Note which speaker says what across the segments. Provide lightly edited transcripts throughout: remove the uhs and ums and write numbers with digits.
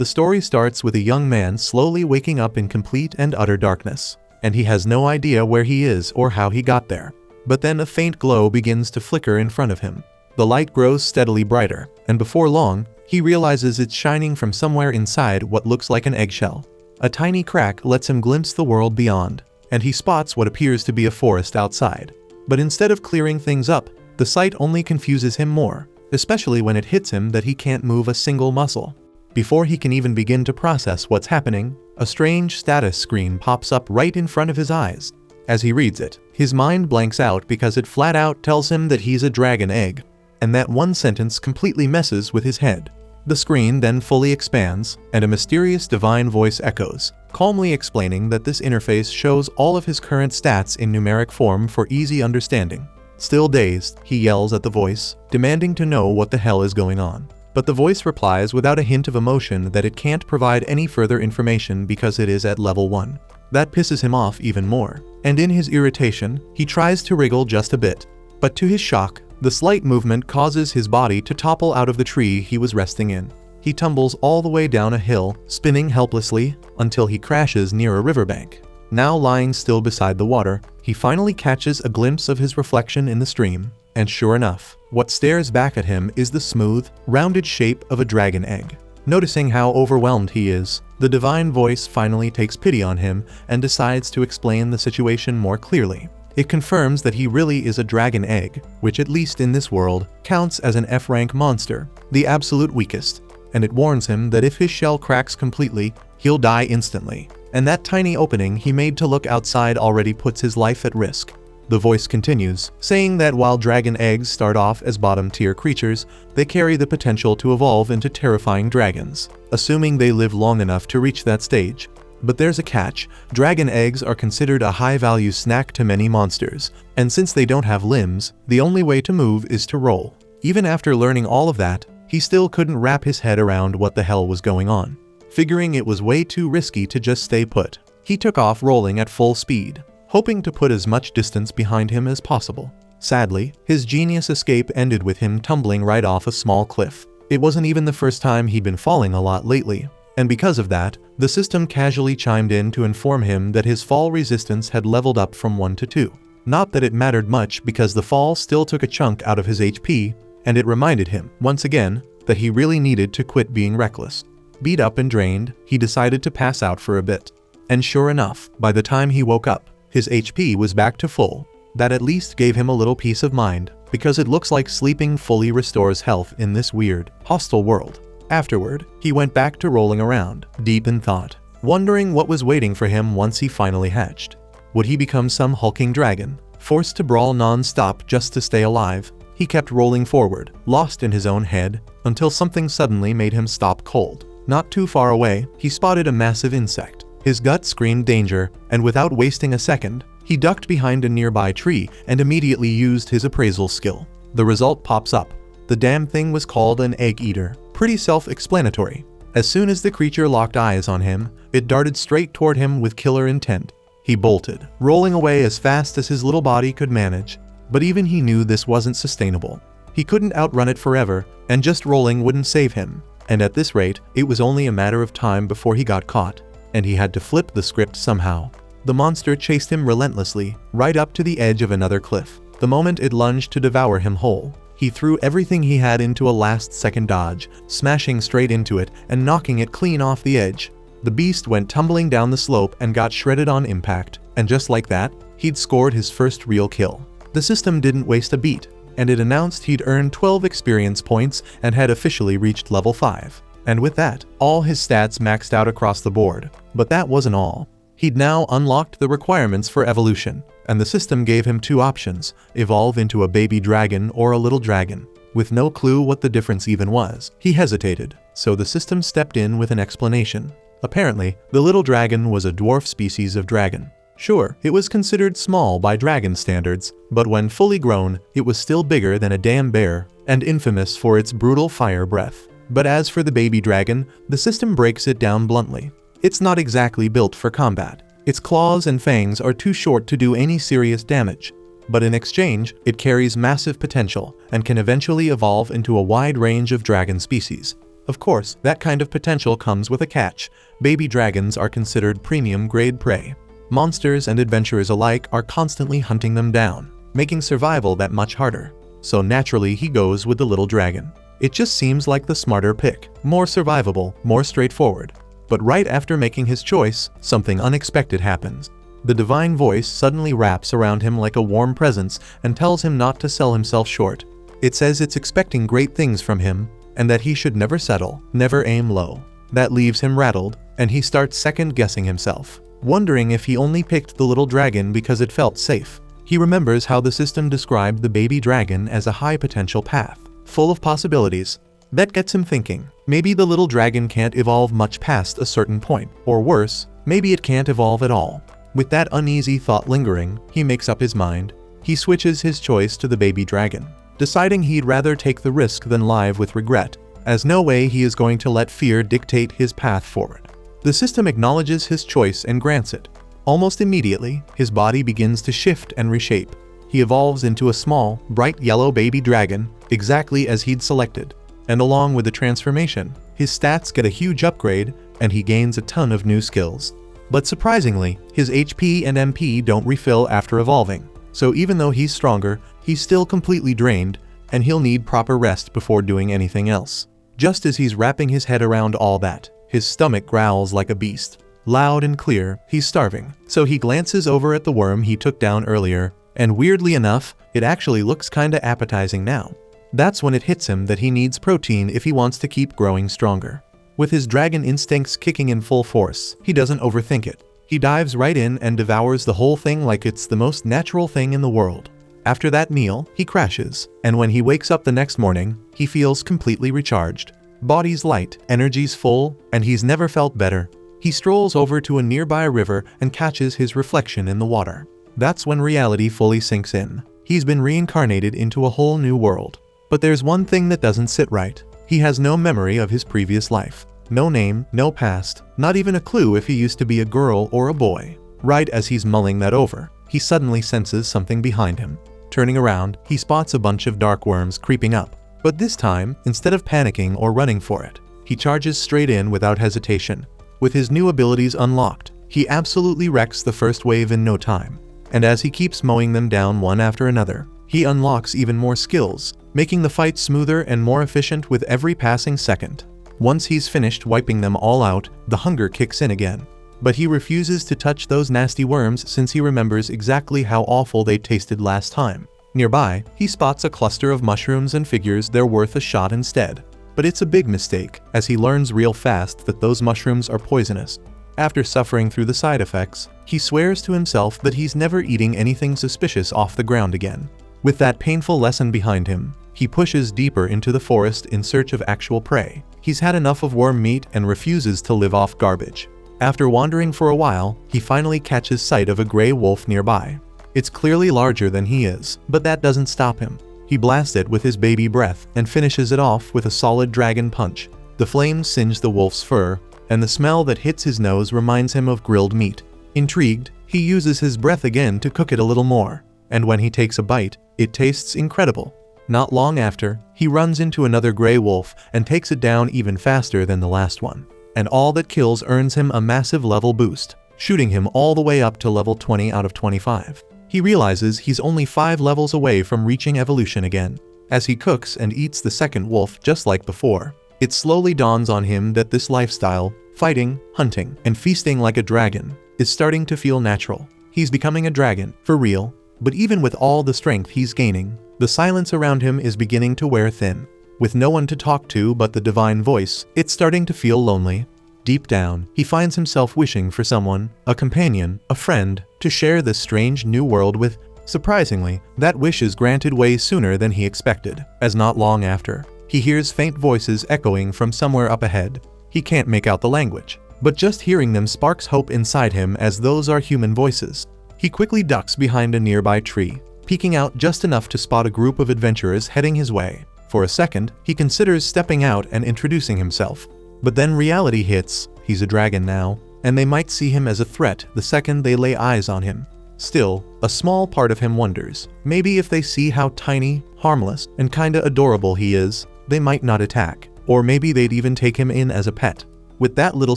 Speaker 1: The story starts with a young man slowly waking up in complete and utter darkness, and he has no idea where he is or how he got there. But then a faint glow begins to flicker in front of him. The light grows steadily brighter, and before long, he realizes it's shining from somewhere inside what looks like an eggshell. A tiny crack lets him glimpse the world beyond, and he spots what appears to be a forest outside. But instead of clearing things up, the sight only confuses him more, especially when it hits him that he can't move a single muscle. Before he can even begin to process what's happening, a strange status screen pops up right in front of his eyes. As he reads it, his mind blanks out because it flat out tells him that he's a dragon egg, and that one sentence completely messes with his head. The screen then fully expands, and a mysterious divine voice echoes, calmly explaining that this interface shows all of his current stats in numeric form for easy understanding. Still dazed, he yells at the voice, demanding to know what the hell is going on. But the voice replies without a hint of emotion that it can't provide any further information because it is at level 1. That pisses him off even more, and in his irritation, he tries to wriggle just a bit. But to his shock, the slight movement causes his body to topple out of the tree he was resting in. He tumbles all the way down a hill, spinning helplessly, until he crashes near a riverbank. Now lying still beside the water, he finally catches a glimpse of his reflection in the stream, and sure enough, what stares back at him is the smooth, rounded shape of a dragon egg. Noticing how overwhelmed he is, the divine voice finally takes pity on him and decides to explain the situation more clearly. It confirms that he really is a dragon egg, which at least in this world, counts as an F-rank monster, the absolute weakest, and it warns him that if his shell cracks completely, he'll die instantly, and that tiny opening he made to look outside already puts his life at risk. The voice continues, saying that while dragon eggs start off as bottom-tier creatures, they carry the potential to evolve into terrifying dragons, assuming they live long enough to reach that stage. But there's a catch: dragon eggs are considered a high-value snack to many monsters, and since they don't have limbs, the only way to move is to roll. Even after learning all of that, he still couldn't wrap his head around what the hell was going on. Figuring it was way too risky to just stay put, he took off rolling at full speed, hoping to put as much distance behind him as possible. Sadly, his genius escape ended with him tumbling right off a small cliff. It wasn't even the first time he'd been falling a lot lately, and because of that, the system casually chimed in to inform him that his fall resistance had leveled up from 1 to 2. Not that it mattered much because the fall still took a chunk out of his HP, and it reminded him, once again, that he really needed to quit being reckless. Beat up and drained, he decided to pass out for a bit. And sure enough, by the time he woke up, his HP was back to full. That at least gave him a little peace of mind, because it looks like sleeping fully restores health in this weird, hostile world. Afterward, he went back to rolling around, deep in thought, wondering what was waiting for him once he finally hatched. Would he become some hulking dragon, forced to brawl non-stop just to stay alive? He kept rolling forward, lost in his own head, until something suddenly made him stop cold. Not too far away, he spotted a massive insect. His gut screamed danger, and without wasting a second, he ducked behind a nearby tree and immediately used his appraisal skill. The result pops up. The damn thing was called an egg eater. Pretty self-explanatory. As soon as the creature locked eyes on him, it darted straight toward him with killer intent. He bolted, rolling away as fast as his little body could manage. But even he knew this wasn't sustainable. He couldn't outrun it forever, and just rolling wouldn't save him. And at this rate, it was only a matter of time before he got caught, and he had to flip the script somehow. The monster chased him relentlessly, right up to the edge of another cliff. The moment it lunged to devour him whole, he threw everything he had into a last-second dodge, smashing straight into it and knocking it clean off the edge. The beast went tumbling down the slope and got shredded on impact, and just like that, he'd scored his first real kill. The system didn't waste a beat, and it announced he'd earned 12 experience points and had officially reached level 5. And with that, all his stats maxed out across the board. But that wasn't all. He'd now unlocked the requirements for evolution, and the system gave him 2 options: evolve into a baby dragon or a little dragon. With no clue what the difference even was, he hesitated, so the system stepped in with an explanation. Apparently, the little dragon was a dwarf species of dragon. Sure, it was considered small by dragon standards, but when fully grown, it was still bigger than a damn bear, and infamous for its brutal fire breath. But as for the baby dragon, the system breaks it down bluntly. It's not exactly built for combat. Its claws and fangs are too short to do any serious damage. But in exchange, it carries massive potential and can eventually evolve into a wide range of dragon species. Of course, that kind of potential comes with a catch. Baby dragons are considered premium grade prey. Monsters and adventurers alike are constantly hunting them down, making survival that much harder. So naturally he goes with the little dragon. It just seems like the smarter pick, more survivable, more straightforward. But right after making his choice, something unexpected happens. The divine voice suddenly wraps around him like a warm presence and tells him not to sell himself short. It says it's expecting great things from him, and that he should never settle, never aim low. That leaves him rattled, and he starts second-guessing himself, wondering if he only picked the little dragon because it felt safe. He remembers how the system described the baby dragon as a high-potential path, full of possibilities. That gets him thinking, maybe the little dragon can't evolve much past a certain point, or worse, maybe it can't evolve at all. With that uneasy thought lingering, he makes up his mind. He switches his choice to the baby dragon, deciding he'd rather take the risk than live with regret, as no way he is going to let fear dictate his path forward. The system acknowledges his choice and grants it. Almost immediately, his body begins to shift and reshape. He evolves into a small, bright yellow baby dragon, exactly as he'd selected. And along with the transformation, his stats get a huge upgrade, and he gains a ton of new skills. But surprisingly, his HP and MP don't refill after evolving. So even though he's stronger, he's still completely drained, and he'll need proper rest before doing anything else. Just as he's wrapping his head around all that, his stomach growls like a beast. Loud and clear, he's starving. So he glances over at the worm he took down earlier, and weirdly enough, it actually looks kinda appetizing now. That's when it hits him that he needs protein if he wants to keep growing stronger. With his dragon instincts kicking in full force, he doesn't overthink it. He dives right in and devours the whole thing like it's the most natural thing in the world. After that meal, he crashes, and when he wakes up the next morning, he feels completely recharged. Body's light, energy's full, and he's never felt better. He strolls over to a nearby river and catches his reflection in the water. That's when reality fully sinks in. He's been reincarnated into a whole new world. But there's one thing that doesn't sit right. He has no memory of his previous life. No name, no past, not even a clue if he used to be a girl or a boy. Right as he's mulling that over, he suddenly senses something behind him. Turning around, he spots a bunch of dark worms creeping up. But this time, instead of panicking or running for it, he charges straight in without hesitation. With his new abilities unlocked, he absolutely wrecks the first wave in no time. And as he keeps mowing them down one after another, he unlocks even more skills, making the fight smoother and more efficient with every passing second. Once he's finished wiping them all out, the hunger kicks in again. But he refuses to touch those nasty worms since he remembers exactly how awful they tasted last time. Nearby, he spots a cluster of mushrooms and figures they're worth a shot instead. But it's a big mistake, as he learns real fast that those mushrooms are poisonous. After suffering through the side effects, he swears to himself that he's never eating anything suspicious off the ground again. With that painful lesson behind him, he pushes deeper into the forest in search of actual prey. He's had enough of worm meat and refuses to live off garbage. After wandering for a while, he finally catches sight of a gray wolf nearby. It's clearly larger than he is, but that doesn't stop him. He blasts it with his baby breath and finishes it off with a solid dragon punch. The flames singe the wolf's fur, and the smell that hits his nose reminds him of grilled meat. Intrigued, he uses his breath again to cook it a little more, and when he takes a bite, it tastes incredible. Not long after, he runs into another gray wolf and takes it down even faster than the last one. And all that kills earns him a massive level boost, shooting him all the way up to level 20 out of 25. He realizes he's only 5 levels away from reaching evolution again. As he cooks and eats the second wolf just like before, it slowly dawns on him that this lifestyle, fighting, hunting, and feasting like a dragon, is starting to feel natural. He's becoming a dragon, for real, but even with all the strength he's gaining, the silence around him is beginning to wear thin. With no one to talk to but the divine voice, it's starting to feel lonely. Deep down, he finds himself wishing for someone, a companion, a friend, to share this strange new world with. Surprisingly, that wish is granted way sooner than he expected, as not long after, he hears faint voices echoing from somewhere up ahead. He can't make out the language, but just hearing them sparks hope inside him as those are human voices. He quickly ducks behind a nearby tree, peeking out just enough to spot a group of adventurers heading his way. For a second, he considers stepping out and introducing himself. But then reality hits. He's a dragon now, and they might see him as a threat the second they lay eyes on him. Still, a small part of him wonders, maybe if they see how tiny, harmless, and kinda adorable he is, they might not attack. or maybe they'd even take him in as a pet. With that little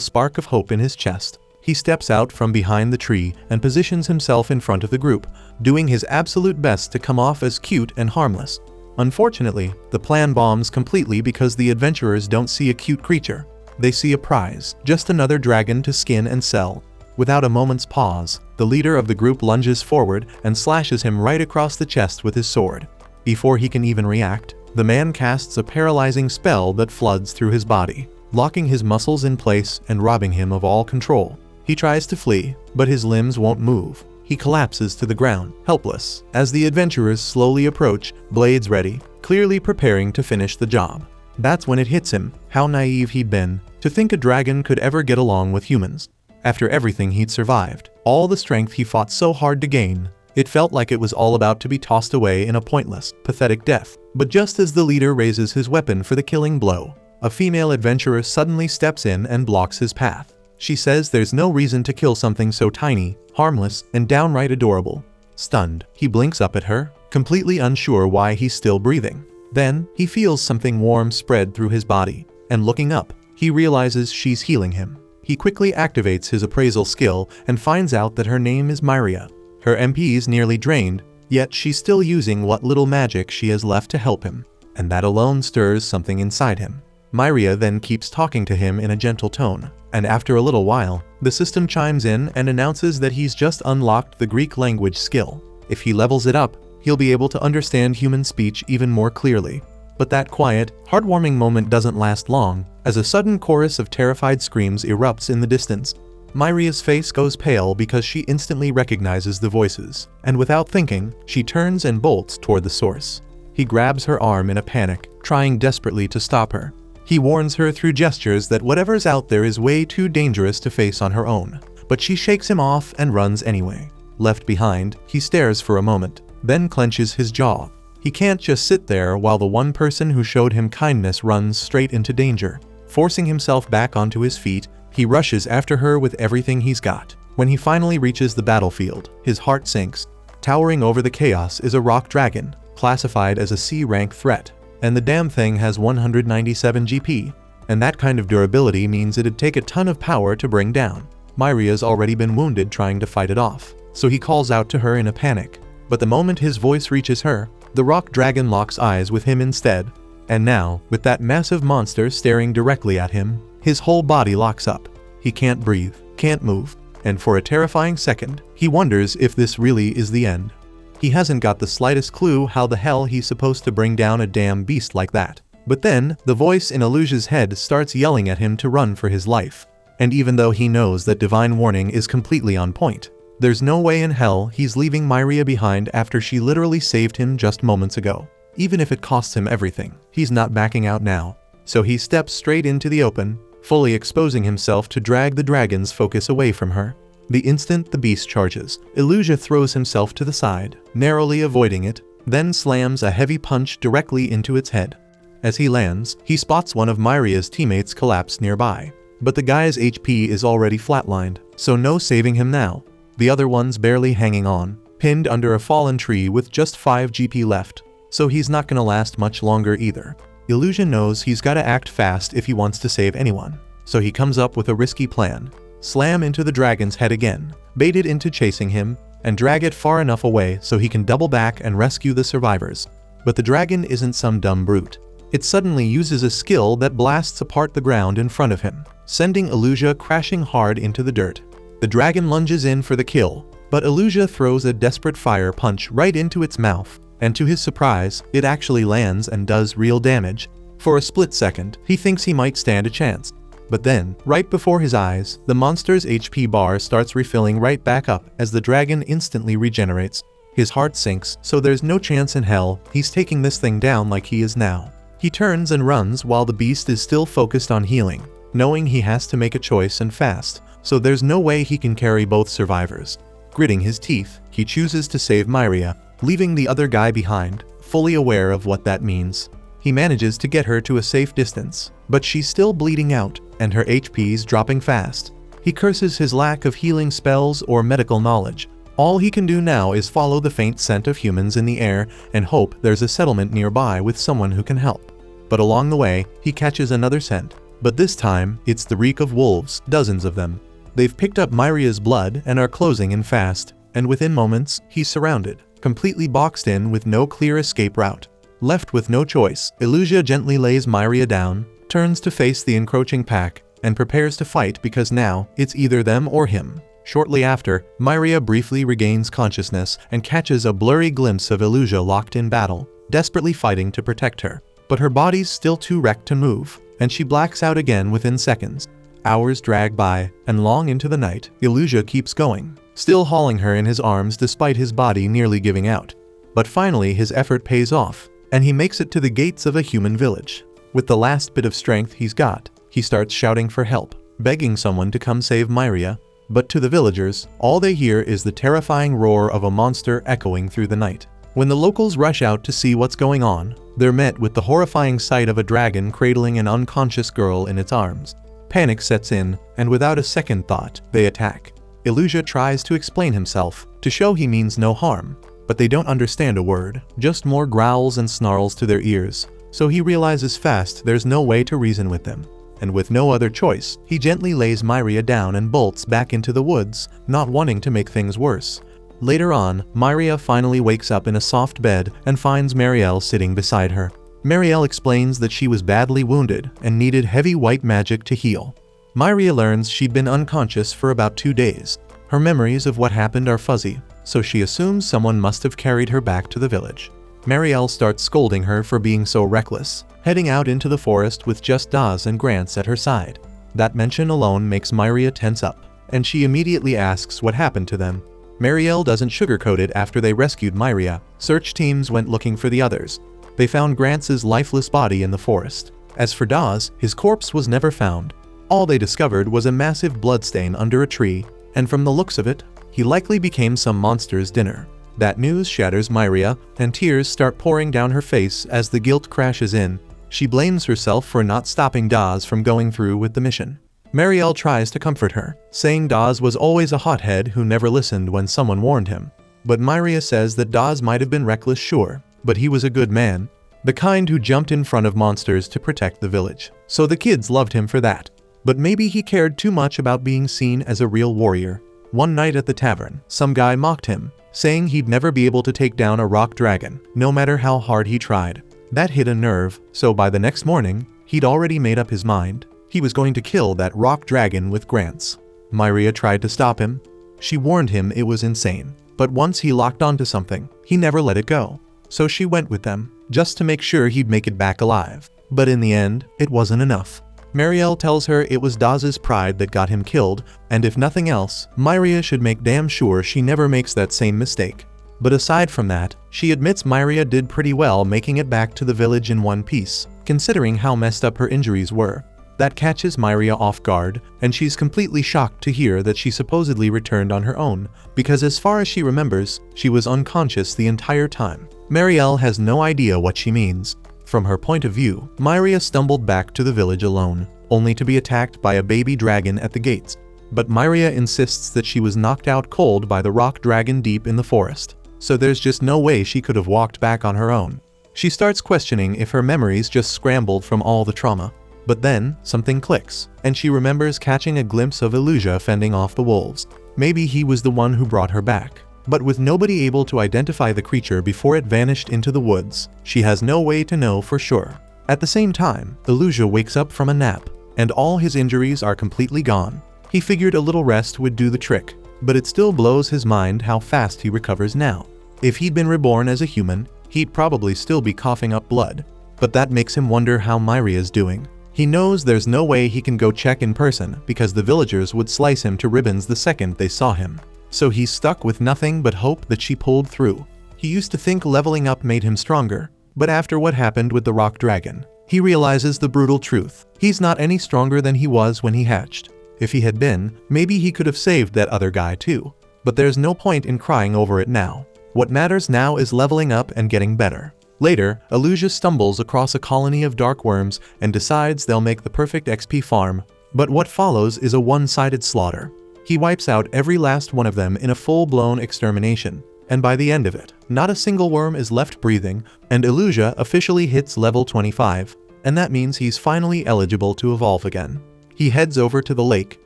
Speaker 1: spark of hope in his chest, he steps out from behind the tree and positions himself in front of the group, doing his absolute best to come off as cute and harmless. Unfortunately, the plan bombs completely because the adventurers don't see a cute creature. They see a prize, just another dragon to skin and sell. Without a moment's pause, the leader of the group lunges forward and slashes him right across the chest with his sword. Before he can even react, the man casts a paralyzing spell that floods through his body, locking his muscles in place and robbing him of all control. He tries to flee, but his limbs won't move. He collapses to the ground, helpless, as the adventurers slowly approach, blades ready, clearly preparing to finish the job. That's when it hits him, how naive he'd been, to think a dragon could ever get along with humans. After everything he'd survived, all the strength he fought so hard to gain, it felt like it was all about to be tossed away in a pointless, pathetic death. But just as the leader raises his weapon for the killing blow, a female adventurer suddenly steps in and blocks his path. She says there's no reason to kill something so tiny, harmless, and downright adorable. Stunned, he blinks up at her, completely unsure why he's still breathing. Then, he feels something warm spread through his body, and looking up, he realizes she's healing him. He quickly activates his appraisal skill and finds out that her name is Myria. Her MP's nearly drained, yet she's still using what little magic she has left to help him, and that alone stirs something inside him. Myria then keeps talking to him in a gentle tone, and after a little while, the system chimes in and announces that he's just unlocked the Greek language skill. If he levels it up, he'll be able to understand human speech even more clearly. But that quiet, heartwarming moment doesn't last long, as a sudden chorus of terrified screams erupts in the distance. Myria's face goes pale because she instantly recognizes the voices, and without thinking, she turns and bolts toward the source. He grabs her arm in a panic, trying desperately to stop her. He warns her through gestures that whatever's out there is way too dangerous to face on her own, but she shakes him off and runs anyway. Left behind, he stares for a moment, then clenches his jaw. He can't just sit there while the one person who showed him kindness runs straight into danger. Forcing himself back onto his feet, he rushes after her with everything he's got. When he finally reaches the battlefield, his heart sinks. Towering over the chaos is a rock dragon, classified as a C-rank threat, and the damn thing has 197 GP, and that kind of durability means it'd take a ton of power to bring down. Myria's already been wounded trying to fight it off, so he calls out to her in a panic. But the moment his voice reaches her, the rock dragon locks eyes with him instead. And now, with that massive monster staring directly at him, his whole body locks up. He can't breathe, can't move, and for a terrifying second, he wonders if this really is the end. He hasn't got the slightest clue how the hell he's supposed to bring down a damn beast like that. But then, the voice in Elusia's head starts yelling at him to run for his life. And even though he knows that divine warning is completely on point, there's no way in hell he's leaving Myria behind after she literally saved him just moments ago. Even if it costs him everything, he's not backing out now. So he steps straight into the open, fully exposing himself to drag the dragon's focus away from her. The instant the beast charges, Elusia throws himself to the side, narrowly avoiding it, then slams a heavy punch directly into its head. As he lands, he spots one of Myria's teammates collapse nearby. But the guy's HP is already flatlined, so no saving him now. The other one's barely hanging on, pinned under a fallen tree with just 5 GP left, so he's not gonna last much longer either. Elusia knows he's gotta act fast if he wants to save anyone, so he comes up with a risky plan. Slam into the dragon's head again, bait it into chasing him, and drag it far enough away so he can double back and rescue the survivors. But the dragon isn't some dumb brute. It suddenly uses a skill that blasts apart the ground in front of him, sending Elusia crashing hard into the dirt. The dragon lunges in for the kill, but Elusia throws a desperate fire punch right into its mouth, and to his surprise, it actually lands and does real damage. For a split second, he thinks he might stand a chance. But then, right before his eyes, the monster's HP bar starts refilling right back up as the dragon instantly regenerates. His heart sinks, so there's no chance in hell he's taking this thing down like he is now. He turns and runs while the beast is still focused on healing, knowing he has to make a choice and fast, so there's no way he can carry both survivors. Gritting his teeth, he chooses to save Myria, leaving the other guy behind, fully aware of what that means. He manages to get her to a safe distance, but she's still bleeding out, and her HP's dropping fast. He curses his lack of healing spells or medical knowledge. All he can do now is follow the faint scent of humans in the air and hope there's a settlement nearby with someone who can help. But along the way, he catches another scent. But this time, it's the reek of wolves, dozens of them. They've picked up Myria's blood and are closing in fast, and within moments, he's surrounded, completely boxed in with no clear escape route. Left with no choice, Illusia gently lays Myria down, turns to face the encroaching pack, and prepares to fight because now, it's either them or him. Shortly after, Myria briefly regains consciousness and catches a blurry glimpse of Illusia locked in battle, desperately fighting to protect her. But her body's still too wrecked to move, and she blacks out again within seconds. Hours drag by, and long into the night, Illusia keeps going, still hauling her in his arms despite his body nearly giving out. But finally his effort pays off, and he makes it to the gates of a human village. With the last bit of strength he's got, he starts shouting for help, begging someone to come save Myria. But to the villagers, all they hear is the terrifying roar of a monster echoing through the night. When the locals rush out to see what's going on, they're met with the horrifying sight of a dragon cradling an unconscious girl in its arms. Panic sets in, and without a second thought, they attack. Illusia tries to explain himself, to show he means no harm, but they don't understand a word, just more growls and snarls to their ears, so he realizes fast there's no way to reason with them. And with no other choice, he gently lays Myria down and bolts back into the woods, not wanting to make things worse. Later on, Myria finally wakes up in a soft bed and finds Marielle sitting beside her. Marielle explains that she was badly wounded and needed heavy white magic to heal. Myria learns she'd been unconscious for about 2 days. Her memories of what happened are fuzzy, so she assumes someone must have carried her back to the village. Marielle starts scolding her for being so reckless, heading out into the forest with just Daz and Grants at her side. That mention alone makes Myria tense up, and she immediately asks what happened to them. Marielle doesn't sugarcoat it. After they rescued Myria, search teams went looking for the others. They found Grants' lifeless body in the forest. As for Daz, his corpse was never found. All they discovered was a massive bloodstain under a tree, and from the looks of it, he likely became some monster's dinner. That news shatters Myria, and tears start pouring down her face as the guilt crashes in. She blames herself for not stopping Daz from going through with the mission. Marielle tries to comfort her, saying Daz was always a hothead who never listened when someone warned him. But Myria says that Daz might have been reckless, sure, but he was a good man, the kind who jumped in front of monsters to protect the village. So the kids loved him for that. But maybe he cared too much about being seen as a real warrior. One night at the tavern, some guy mocked him, saying he'd never be able to take down a rock dragon, no matter how hard he tried. That hit a nerve, so by the next morning, he'd already made up his mind. He was going to kill that rock dragon with Grants. Myria tried to stop him. She warned him it was insane, but once he locked onto something, he never let it go. So she went with them, just to make sure he'd make it back alive. But in the end, it wasn't enough. Marielle tells her it was Daz's pride that got him killed, and if nothing else, Myria should make damn sure she never makes that same mistake. But aside from that, she admits Myria did pretty well making it back to the village in one piece, considering how messed up her injuries were. That catches Myria off guard, and she's completely shocked to hear that she supposedly returned on her own, because as far as she remembers, she was unconscious the entire time. Marielle has no idea what she means. From her point of view, Myria stumbled back to the village alone, only to be attacked by a baby dragon at the gates. But Myria insists that she was knocked out cold by the rock dragon deep in the forest, so there's just no way she could have walked back on her own. She starts questioning if her memories just scrambled from all the trauma. But then, something clicks, and she remembers catching a glimpse of Illusia fending off the wolves. Maybe he was the one who brought her back. But with nobody able to identify the creature before it vanished into the woods, she has no way to know for sure. At the same time, Illusia wakes up from a nap, and all his injuries are completely gone. He figured a little rest would do the trick, but it still blows his mind how fast he recovers now. If he'd been reborn as a human, he'd probably still be coughing up blood. But that makes him wonder how Myria's doing. He knows there's no way he can go check in person because the villagers would slice him to ribbons the second they saw him. So he's stuck with nothing but hope that she pulled through. He used to think leveling up made him stronger, but after what happened with the rock dragon, he realizes the brutal truth. He's not any stronger than he was when he hatched. If he had been, maybe he could have saved that other guy too. But there's no point in crying over it now. What matters now is leveling up and getting better. Later, Illusia stumbles across a colony of dark worms and decides they'll make the perfect XP farm. But what follows is a one-sided slaughter. He wipes out every last one of them in a full-blown extermination. And by the end of it, not a single worm is left breathing, and Illusia officially hits level 25. and that means he's finally eligible to evolve again. He heads over to the lake,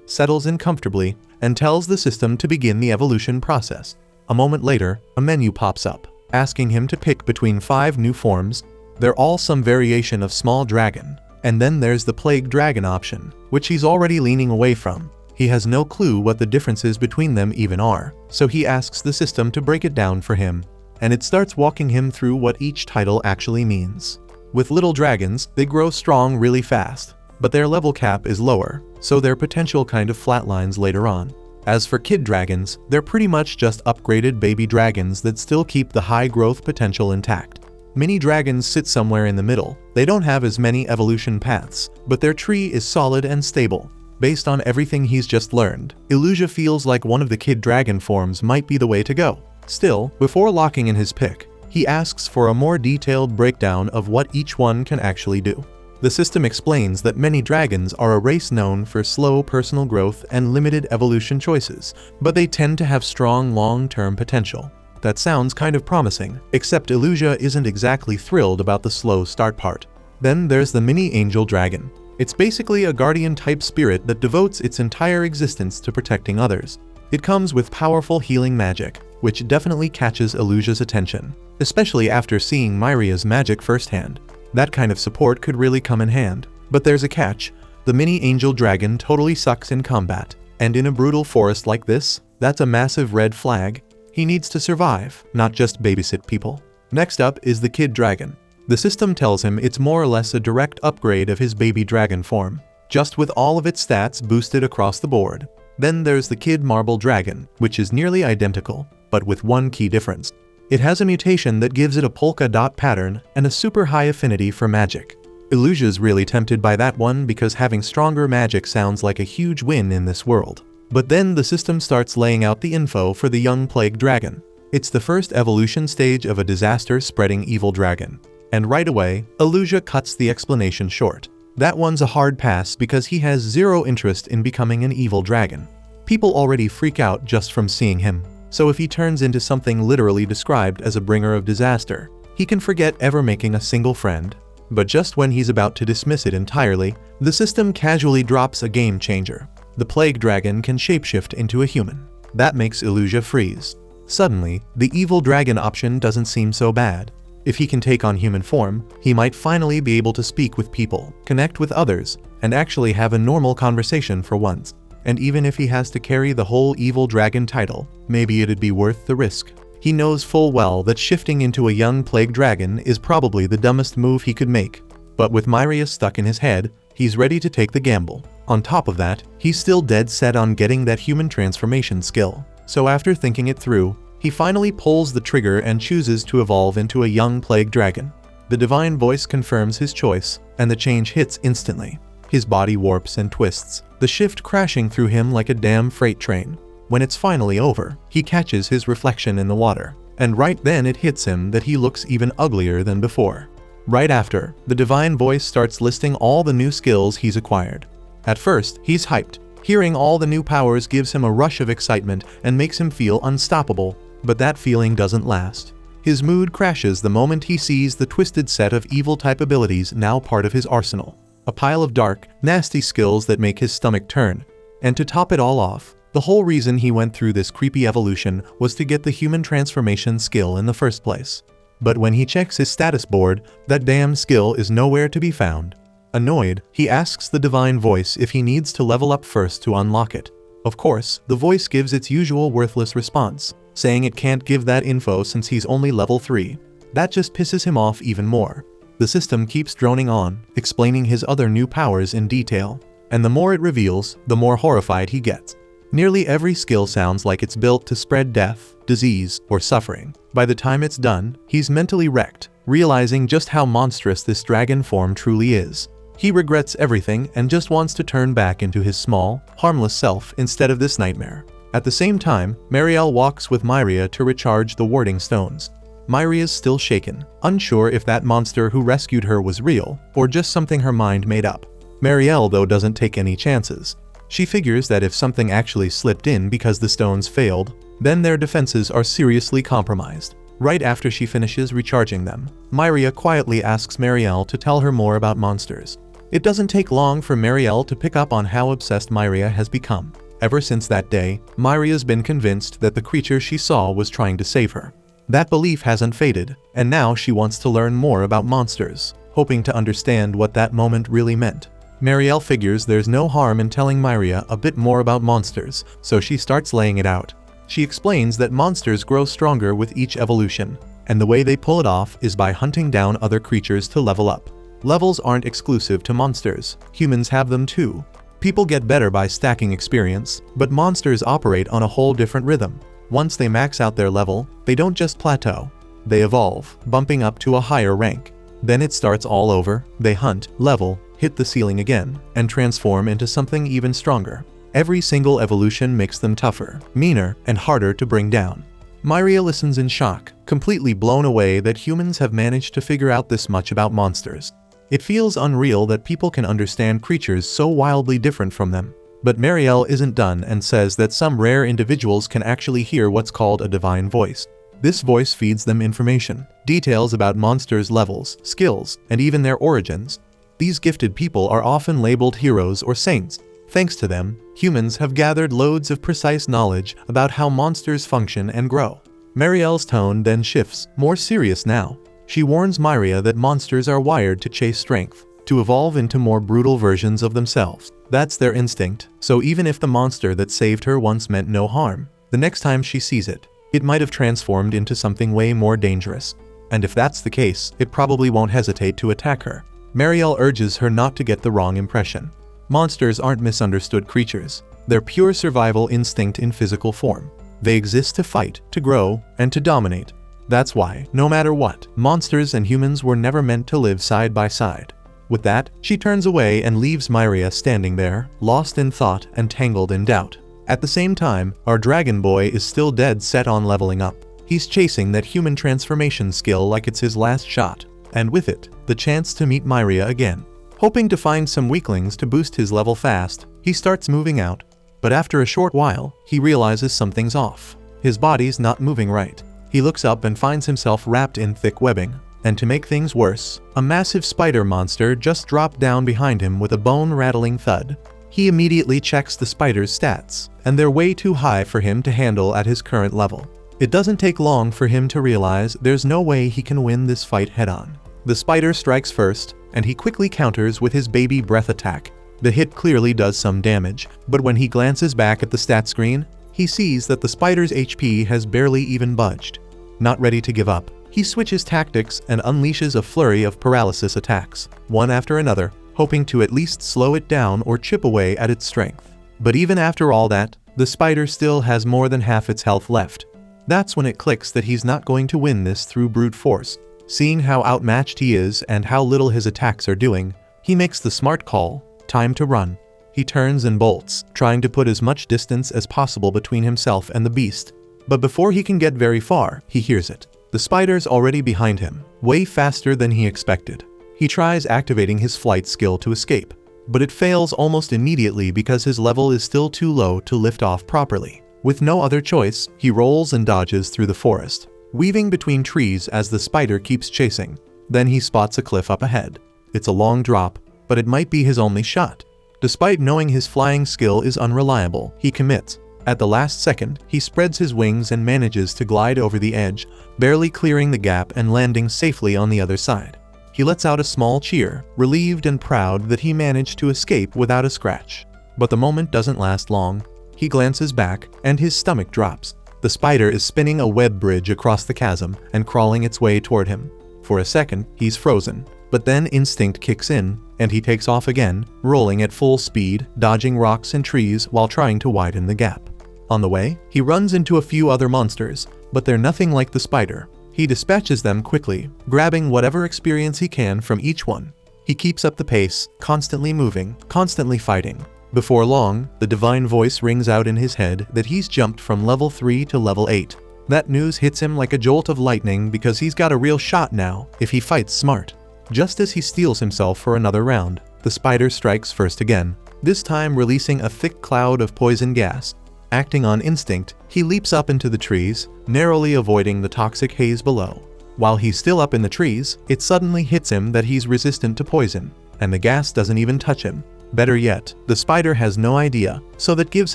Speaker 1: settles in comfortably, and tells the system to begin the evolution process. A moment later, a menu pops up, asking him to pick between 5 new forms. They're all some variation of small dragon. And then there's the plague dragon option, which he's already leaning away from. He has no clue what the differences between them even are, so he asks the system to break it down for him, and it starts walking him through what each title actually means. With little dragons, they grow strong really fast, but their level cap is lower, so their potential kind of flatlines later on. As for kid dragons, they're pretty much just upgraded baby dragons that still keep the high growth potential intact. Mini dragons sit somewhere in the middle. They don't have as many evolution paths, but their tree is solid and stable. Based on everything he's just learned, Illusia feels like one of the kid dragon forms might be the way to go. Still, before locking in his pick, he asks for a more detailed breakdown of what each one can actually do. The system explains that many dragons are a race known for slow personal growth and limited evolution choices, but they tend to have strong long-term potential. That sounds kind of promising, except Illusia isn't exactly thrilled about the slow start part. Then there's the mini angel dragon. It's basically a guardian-type spirit that devotes its entire existence to protecting others. It comes with powerful healing magic, which definitely catches Illusia's attention, especially after seeing Myria's magic firsthand. That kind of support could really come in hand. But there's a catch. The mini angel dragon totally sucks in combat, and in a brutal forest like this, that's a massive red flag. He needs to survive, not just babysit people. Next up is the kid dragon. The system tells him it's more or less a direct upgrade of his baby dragon form, just with all of its stats boosted across the board. Then there's the kid marble dragon, which is nearly identical, but with one key difference. It has a mutation that gives it a polka dot pattern and a super high affinity for magic. Illusia's really tempted by that one because having stronger magic sounds like a huge win in this world. But then the system starts laying out the info for the young plague dragon. It's the first evolution stage of a disaster-spreading evil dragon. And right away, Illusia cuts the explanation short. That one's a hard pass because he has zero interest in becoming an evil dragon. People already freak out just from seeing him. So if he turns into something literally described as a bringer of disaster, he can forget ever making a single friend. But just when he's about to dismiss it entirely, the system casually drops a game changer. The plague dragon can shapeshift into a human. That makes Illusia freeze. Suddenly, the evil dragon option doesn't seem so bad. If he can take on human form, he might finally be able to speak with people, connect with others, and actually have a normal conversation for once. And even if he has to carry the whole evil dragon title, maybe it'd be worth the risk. He knows full well that shifting into a young plague dragon is probably the dumbest move he could make. But with Myria stuck in his head, he's ready to take the gamble. On top of that, he's still dead set on getting that human transformation skill. So after thinking it through, he finally pulls the trigger and chooses to evolve into a young plague dragon. The divine voice confirms his choice, and the change hits instantly. His body warps and twists, the shift crashing through him like a damn freight train. When it's finally over, he catches his reflection in the water, and right then it hits him that he looks even uglier than before. Right after, the divine voice starts listing all the new skills he's acquired. At first, he's hyped. Hearing all the new powers gives him a rush of excitement and makes him feel unstoppable, but that feeling doesn't last. His mood crashes the moment he sees the twisted set of evil-type abilities now part of his arsenal. A pile of dark, nasty skills that make his stomach turn. And to top it all off, the whole reason he went through this creepy evolution was to get the human transformation skill in the first place. But when he checks his status board, that damn skill is nowhere to be found. Annoyed, he asks the divine voice if he needs to level up first to unlock it. Of course, the voice gives its usual worthless response, saying it can't give that info since he's only level 3. That just pisses him off even more. The system keeps droning on, explaining his other new powers in detail, and the more it reveals, the more horrified he gets. Nearly every skill sounds like it's built to spread death, disease, or suffering. By the time it's done, he's mentally wrecked, realizing just how monstrous this dragon form truly is. He regrets everything and just wants to turn back into his small, harmless self instead of this nightmare. At the same time, Marielle walks with Myria to recharge the warding stones. Myria's still shaken, unsure if that monster who rescued her was real, or just something her mind made up. Marielle, though, doesn't take any chances. She figures that if something actually slipped in because the stones failed, then their defenses are seriously compromised. Right after she finishes recharging them, Myria quietly asks Marielle to tell her more about monsters. It doesn't take long for Marielle to pick up on how obsessed Myria has become. Ever since that day, Myria's been convinced that the creature she saw was trying to save her. That belief hasn't faded, and now she wants to learn more about monsters, hoping to understand what that moment really meant. Marielle figures there's no harm in telling Myria a bit more about monsters, so she starts laying it out. She explains that monsters grow stronger with each evolution, and the way they pull it off is by hunting down other creatures to level up. Levels aren't exclusive to monsters, humans have them too. People get better by stacking experience, but monsters operate on a whole different rhythm. Once they max out their level, they don't just plateau. They evolve, bumping up to a higher rank. Then it starts all over, they hunt, level, hit the ceiling again, and transform into something even stronger. Every single evolution makes them tougher, meaner, and harder to bring down. Myria listens in shock, completely blown away that humans have managed to figure out this much about monsters. It feels unreal that people can understand creatures so wildly different from them. But Marielle isn't done and says that some rare individuals can actually hear what's called a divine voice. This voice feeds them information, details about monsters' levels, skills, and even their origins. These gifted people are often labeled heroes or saints. Thanks to them, humans have gathered loads of precise knowledge about how monsters function and grow. Marielle's tone then shifts, more serious now. She warns Myria that monsters are wired to chase strength, to evolve into more brutal versions of themselves. That's their instinct, so even if the monster that saved her once meant no harm, the next time she sees it, it might have transformed into something way more dangerous. And if that's the case, it probably won't hesitate to attack her. Marielle urges her not to get the wrong impression. Monsters aren't misunderstood creatures. They're pure survival instinct in physical form. They exist to fight, to grow, and to dominate. That's why, no matter what, monsters and humans were never meant to live side by side. With that, she turns away and leaves Myria standing there, lost in thought and tangled in doubt. At the same time, our dragon boy is still dead set on leveling up. He's chasing that human transformation skill like it's his last shot, and with it, the chance to meet Myria again. Hoping to find some weaklings to boost his level fast, he starts moving out, but after a short while, he realizes something's off. His body's not moving right. He looks up and finds himself wrapped in thick webbing, and to make things worse, a massive spider monster just dropped down behind him with a bone-rattling thud. He immediately checks the spider's stats, and they're way too high for him to handle at his current level. It doesn't take long for him to realize there's no way he can win this fight head-on. The spider strikes first, and he quickly counters with his baby breath attack. The hit clearly does some damage, but when he glances back at the stat screen, he sees that the spider's HP has barely even budged. Not ready to give up, he switches tactics and unleashes a flurry of paralysis attacks, one after another, hoping to at least slow it down or chip away at its strength. But even after all that, the spider still has more than half its health left. That's when it clicks that he's not going to win this through brute force. Seeing how outmatched he is and how little his attacks are doing, he makes the smart call, time to run. He turns and bolts, trying to put as much distance as possible between himself and the beast. But before he can get very far, he hears it. The spider's already behind him, way faster than he expected. He tries activating his flight skill to escape, but it fails almost immediately because his level is still too low to lift off properly. With no other choice, he rolls and dodges through the forest, weaving between trees as the spider keeps chasing. Then he spots a cliff up ahead. It's a long drop, but it might be his only shot. Despite knowing his flying skill is unreliable, he commits. At the last second, he spreads his wings and manages to glide over the edge, barely clearing the gap and landing safely on the other side. He lets out a small cheer, relieved and proud that he managed to escape without a scratch. But the moment doesn't last long. He glances back, and his stomach drops. The spider is spinning a web bridge across the chasm and crawling its way toward him. For a second, he's frozen, but then instinct kicks in, and he takes off again, rolling at full speed, dodging rocks and trees while trying to widen the gap. On the way, he runs into a few other monsters, but they're nothing like the spider. He dispatches them quickly, grabbing whatever experience he can from each one. He keeps up the pace, constantly moving, constantly fighting. Before long, the divine voice rings out in his head that he's jumped from level 3 to level 8. That news hits him like a jolt of lightning because he's got a real shot now if he fights smart. Just as he steels himself for another round, the spider strikes first again, this time releasing a thick cloud of poison gas. Acting on instinct, he leaps up into the trees, narrowly avoiding the toxic haze below. While he's still up in the trees, it suddenly hits him that he's resistant to poison, and the gas doesn't even touch him. Better yet, the spider has no idea, so that gives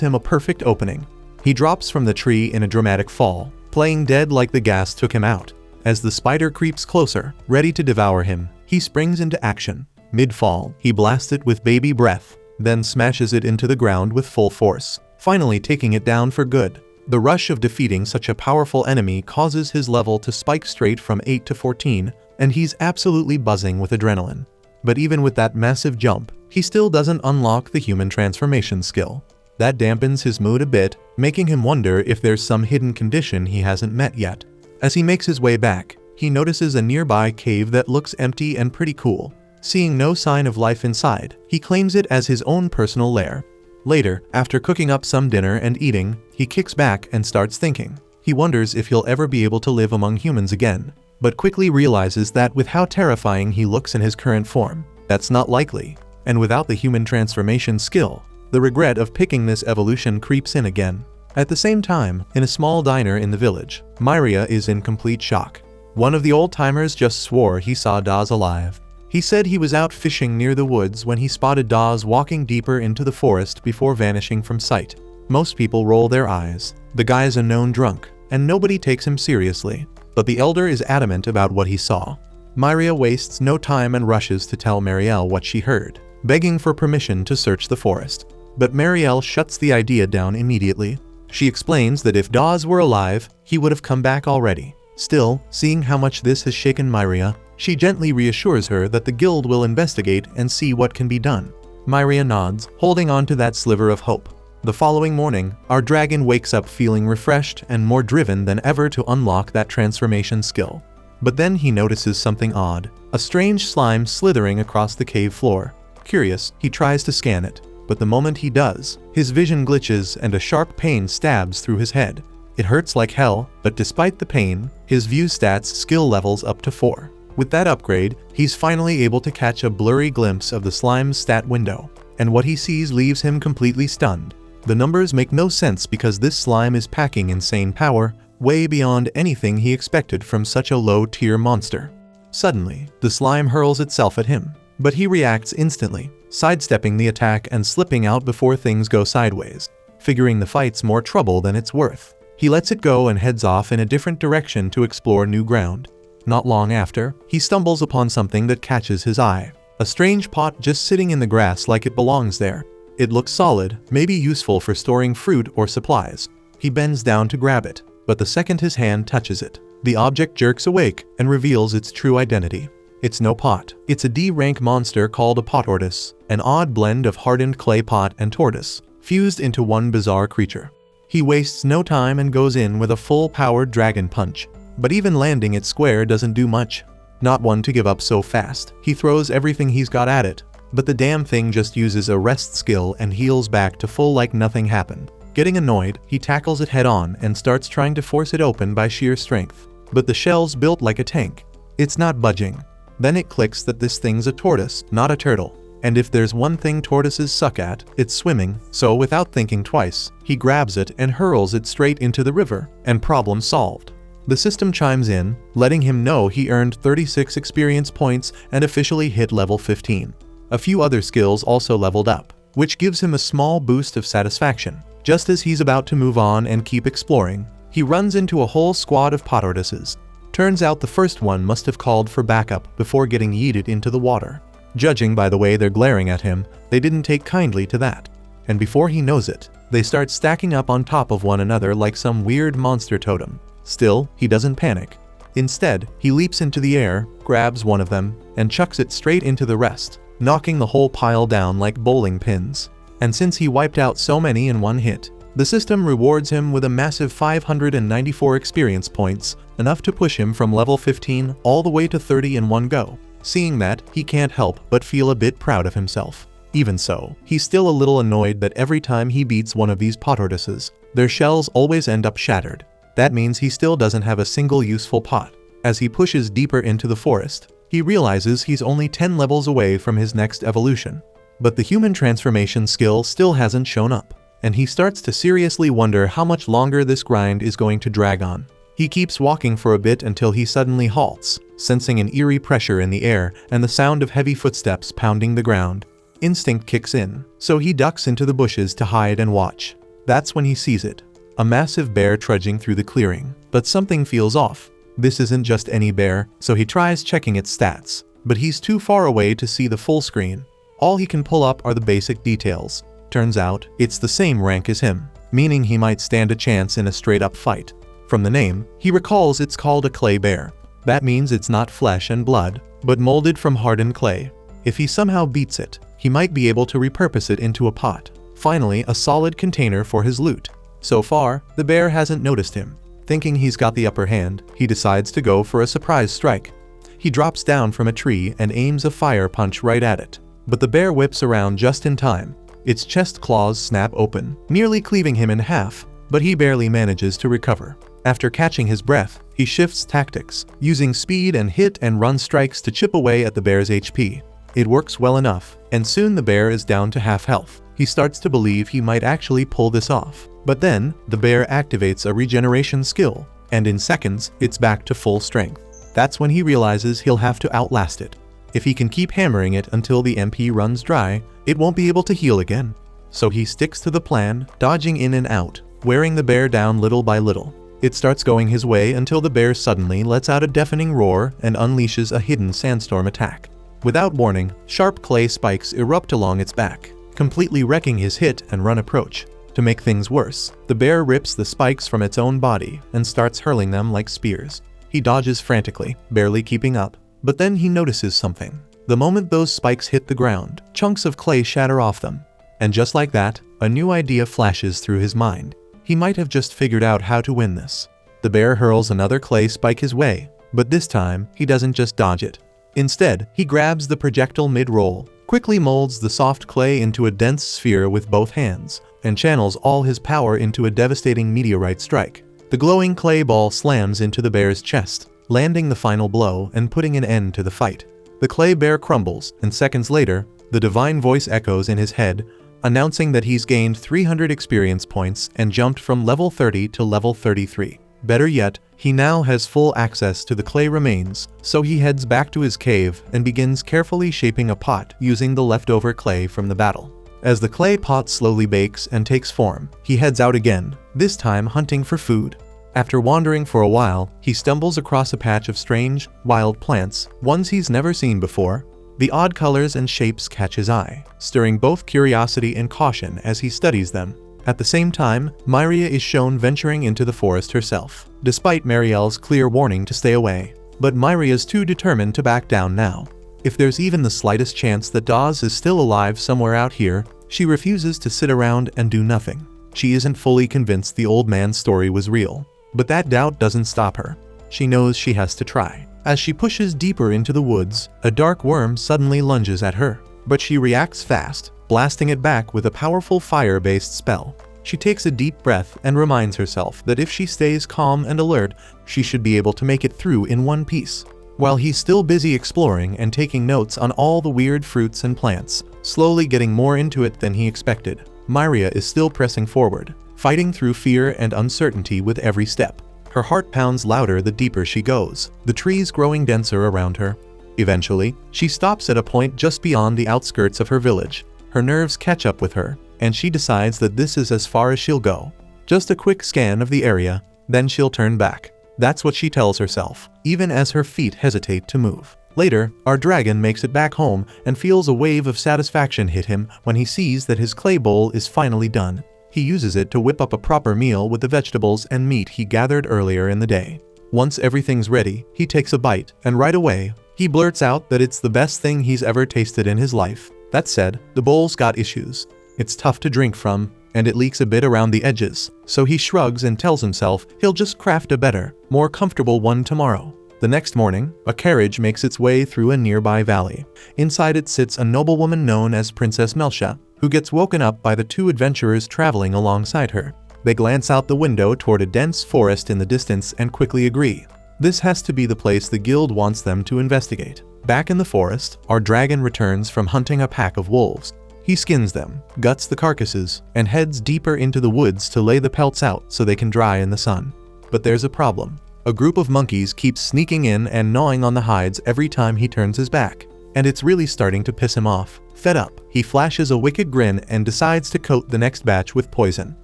Speaker 1: him a perfect opening. He drops from the tree in a dramatic fall, playing dead like the gas took him out. As the spider creeps closer, ready to devour him, he springs into action. Mid-fall, he blasts it with baby breath, then smashes it into the ground with full force, finally taking it down for good. The rush of defeating such a powerful enemy causes his level to spike straight from 8 to 14, and he's absolutely buzzing with adrenaline. But even with that massive jump, he still doesn't unlock the human transformation skill. That dampens his mood a bit, making him wonder if there's some hidden condition he hasn't met yet. As he makes his way back, he notices a nearby cave that looks empty and pretty cool. Seeing no sign of life inside, he claims it as his own personal lair. Later, after cooking up some dinner and eating, he kicks back and starts thinking. He wonders if he'll ever be able to live among humans again, but quickly realizes that with how terrifying he looks in his current form, that's not likely. And without the human transformation skill, the regret of picking this evolution creeps in again. At the same time, in a small diner in the village, Myria is in complete shock. One of the old-timers just swore he saw Dawes alive. He said he was out fishing near the woods when he spotted Dawes walking deeper into the forest before vanishing from sight. Most people roll their eyes. The guy's a known drunk, and nobody takes him seriously. But the elder is adamant about what he saw. Myria wastes no time and rushes to tell Marielle what she heard, begging for permission to search the forest. But Marielle shuts the idea down immediately. She explains that if Dawes were alive, he would have come back already. Still, seeing how much this has shaken Myria, she gently reassures her that the guild will investigate and see what can be done. Myria nods, holding on to that sliver of hope. The following morning, our dragon wakes up feeling refreshed and more driven than ever to unlock that transformation skill. But then he notices something odd, a strange slime slithering across the cave floor. Curious, he tries to scan it, but the moment he does, his vision glitches and a sharp pain stabs through his head. It hurts like hell, but despite the pain, his view stats skill levels up to 4. With that upgrade, he's finally able to catch a blurry glimpse of the slime's stat window, and what he sees leaves him completely stunned. The numbers make no sense because this slime is packing insane power, way beyond anything he expected from such a low-tier monster. Suddenly, the slime hurls itself at him, but he reacts instantly, sidestepping the attack and slipping out before things go sideways. Figuring the fight's more trouble than it's worth, he lets it go and heads off in a different direction to explore new ground. Not long after, he stumbles upon something that catches his eye. A strange pot just sitting in the grass like it belongs there. It looks solid, maybe useful for storing fruit or supplies. He bends down to grab it, but the second his hand touches it, the object jerks awake and reveals its true identity. It's no pot. It's a D-rank monster called a potortoise, an odd blend of hardened clay pot and tortoise, fused into one bizarre creature. He wastes no time and goes in with a full-powered dragon punch. But even landing it square doesn't do much. Not one to give up so fast, he throws everything he's got at it, but the damn thing just uses a rest skill and heals back to full like nothing happened. Getting annoyed, he tackles it head on and starts trying to force it open by sheer strength. But the shell's built like a tank. It's not budging. Then it clicks that this thing's a tortoise, not a turtle. And if there's one thing tortoises suck at, it's swimming, so without thinking twice, he grabs it and hurls it straight into the river, and problem solved. The system chimes in, letting him know he earned 36 experience points and officially hit level 15. A few other skills also leveled up, which gives him a small boost of satisfaction. Just as he's about to move on and keep exploring, he runs into a whole squad of potortoises. Turns out the first one must have called for backup before getting yeeted into the water. Judging by the way they're glaring at him, they didn't take kindly to that. And before he knows it, they start stacking up on top of one another like some weird monster totem. Still, he doesn't panic. Instead, he leaps into the air, grabs one of them, and chucks it straight into the rest, knocking the whole pile down like bowling pins. And since he wiped out so many in one hit, the system rewards him with a massive 594 experience points, enough to push him from level 15 all the way to 30 in one go. Seeing that, he can't help but feel a bit proud of himself. Even so, he's still a little annoyed that every time he beats one of these potortoises, their shells always end up shattered. That means he still doesn't have a single useful pot. As he pushes deeper into the forest, he realizes he's only 10 levels away from his next evolution. But the human transformation skill still hasn't shown up. and he starts to seriously wonder how much longer this grind is going to drag on. He keeps walking for a bit until he suddenly halts, sensing an eerie pressure in the air and the sound of heavy footsteps pounding the ground. Instinct kicks in, so he ducks into the bushes to hide and watch. That's when he sees it. A massive bear trudging through the clearing, but something feels off. This isn't just any bear, so he tries checking its stats, but he's too far away to see the full screen. All he can pull up are the basic details. Turns out, it's the same rank as him, meaning he might stand a chance in a straight-up fight. From the name, he recalls it's called a clay bear. That means it's not flesh and blood, but molded from hardened clay. If he somehow beats it, he might be able to repurpose it into a pot. Finally, a solid container for his loot. So far, the bear hasn't noticed him. Thinking he's got the upper hand, he decides to go for a surprise strike. He drops down from a tree and aims a fire punch right at it. But the bear whips around just in time. Its chest claws snap open, nearly cleaving him in half, but he barely manages to recover. After catching his breath, he shifts tactics, using speed and hit and run strikes to chip away at the bear's HP. It works well enough, and soon the bear is down to half health. He starts to believe he might actually pull this off. But then, the bear activates a regeneration skill, and in seconds, it's back to full strength. That's when he realizes he'll have to outlast it. If he can keep hammering it until the MP runs dry, it won't be able to heal again. So he sticks to the plan, dodging in and out, wearing the bear down little by little. It starts going his way until the bear suddenly lets out a deafening roar and unleashes a hidden sandstorm attack. Without warning, sharp clay spikes erupt along its back, completely wrecking his hit and run approach. To make things worse, the bear rips the spikes from its own body and starts hurling them like spears. He dodges frantically, barely keeping up, but then he notices something. The moment those spikes hit the ground, chunks of clay shatter off them. And just like that, a new idea flashes through his mind. He might have just figured out how to win this. The bear hurls another clay spike his way, but this time, he doesn't just dodge it. Instead, he grabs the projectile mid-roll, quickly molds the soft clay into a dense sphere with both hands, and channels all his power into a devastating meteorite strike. The glowing clay ball slams into the bear's chest, landing the final blow and putting an end to the fight. The clay bear crumbles, and seconds later, the divine voice echoes in his head, announcing that he's gained 300 experience points and jumped from level 30 to level 33. Better yet, he now has full access to the clay remains, so he heads back to his cave and begins carefully shaping a pot using the leftover clay from the battle. As the clay pot slowly bakes and takes form, he heads out again, this time hunting for food. After wandering for a while, he stumbles across a patch of strange, wild plants, ones he's never seen before. The odd colors and shapes catch his eye, stirring both curiosity and caution as he studies them. At the same time, Myria is shown venturing into the forest herself, despite Marielle's clear warning to stay away. But Myria's too determined to back down now. If there's even the slightest chance that Dawes is still alive somewhere out here, she refuses to sit around and do nothing. She isn't fully convinced the old man's story was real, but that doubt doesn't stop her. She knows she has to try. As she pushes deeper into the woods, a dark worm suddenly lunges at her, but she reacts fast, blasting it back with a powerful fire-based spell. She takes a deep breath and reminds herself that if she stays calm and alert, she should be able to make it through in one piece. While he's still busy exploring and taking notes on all the weird fruits and plants, slowly getting more into it than he expected, Myria is still pressing forward, fighting through fear and uncertainty with every step. Her heart pounds louder the deeper she goes, the trees growing denser around her. Eventually, she stops at a point just beyond the outskirts of her village. Her nerves catch up with her, and she decides that this is as far as she'll go. Just a quick scan of the area, then she'll turn back. That's what she tells herself, even as her feet hesitate to move. Later, our dragon makes it back home and feels a wave of satisfaction hit him when he sees that his clay bowl is finally done. He uses it to whip up a proper meal with the vegetables and meat he gathered earlier in the day. Once everything's ready, he takes a bite, and right away, he blurts out that it's the best thing he's ever tasted in his life. That said, the bowl's got issues. It's tough to drink from, and it leaks a bit around the edges, so he shrugs and tells himself he'll just craft a better, more comfortable one tomorrow. The next morning, a carriage makes its way through a nearby valley. Inside it sits a noblewoman known as Princess Melcha, who gets woken up by the two adventurers traveling alongside her. They glance out the window toward a dense forest in the distance and quickly agree. This has to be the place the guild wants them to investigate. Back in the forest, our dragon returns from hunting a pack of wolves. He skins them, guts the carcasses, and heads deeper into the woods to lay the pelts out so they can dry in the sun. But there's a problem. A group of monkeys keeps sneaking in and gnawing on the hides every time he turns his back, and it's really starting to piss him off. Fed up, he flashes a wicked grin and decides to coat the next batch with poison.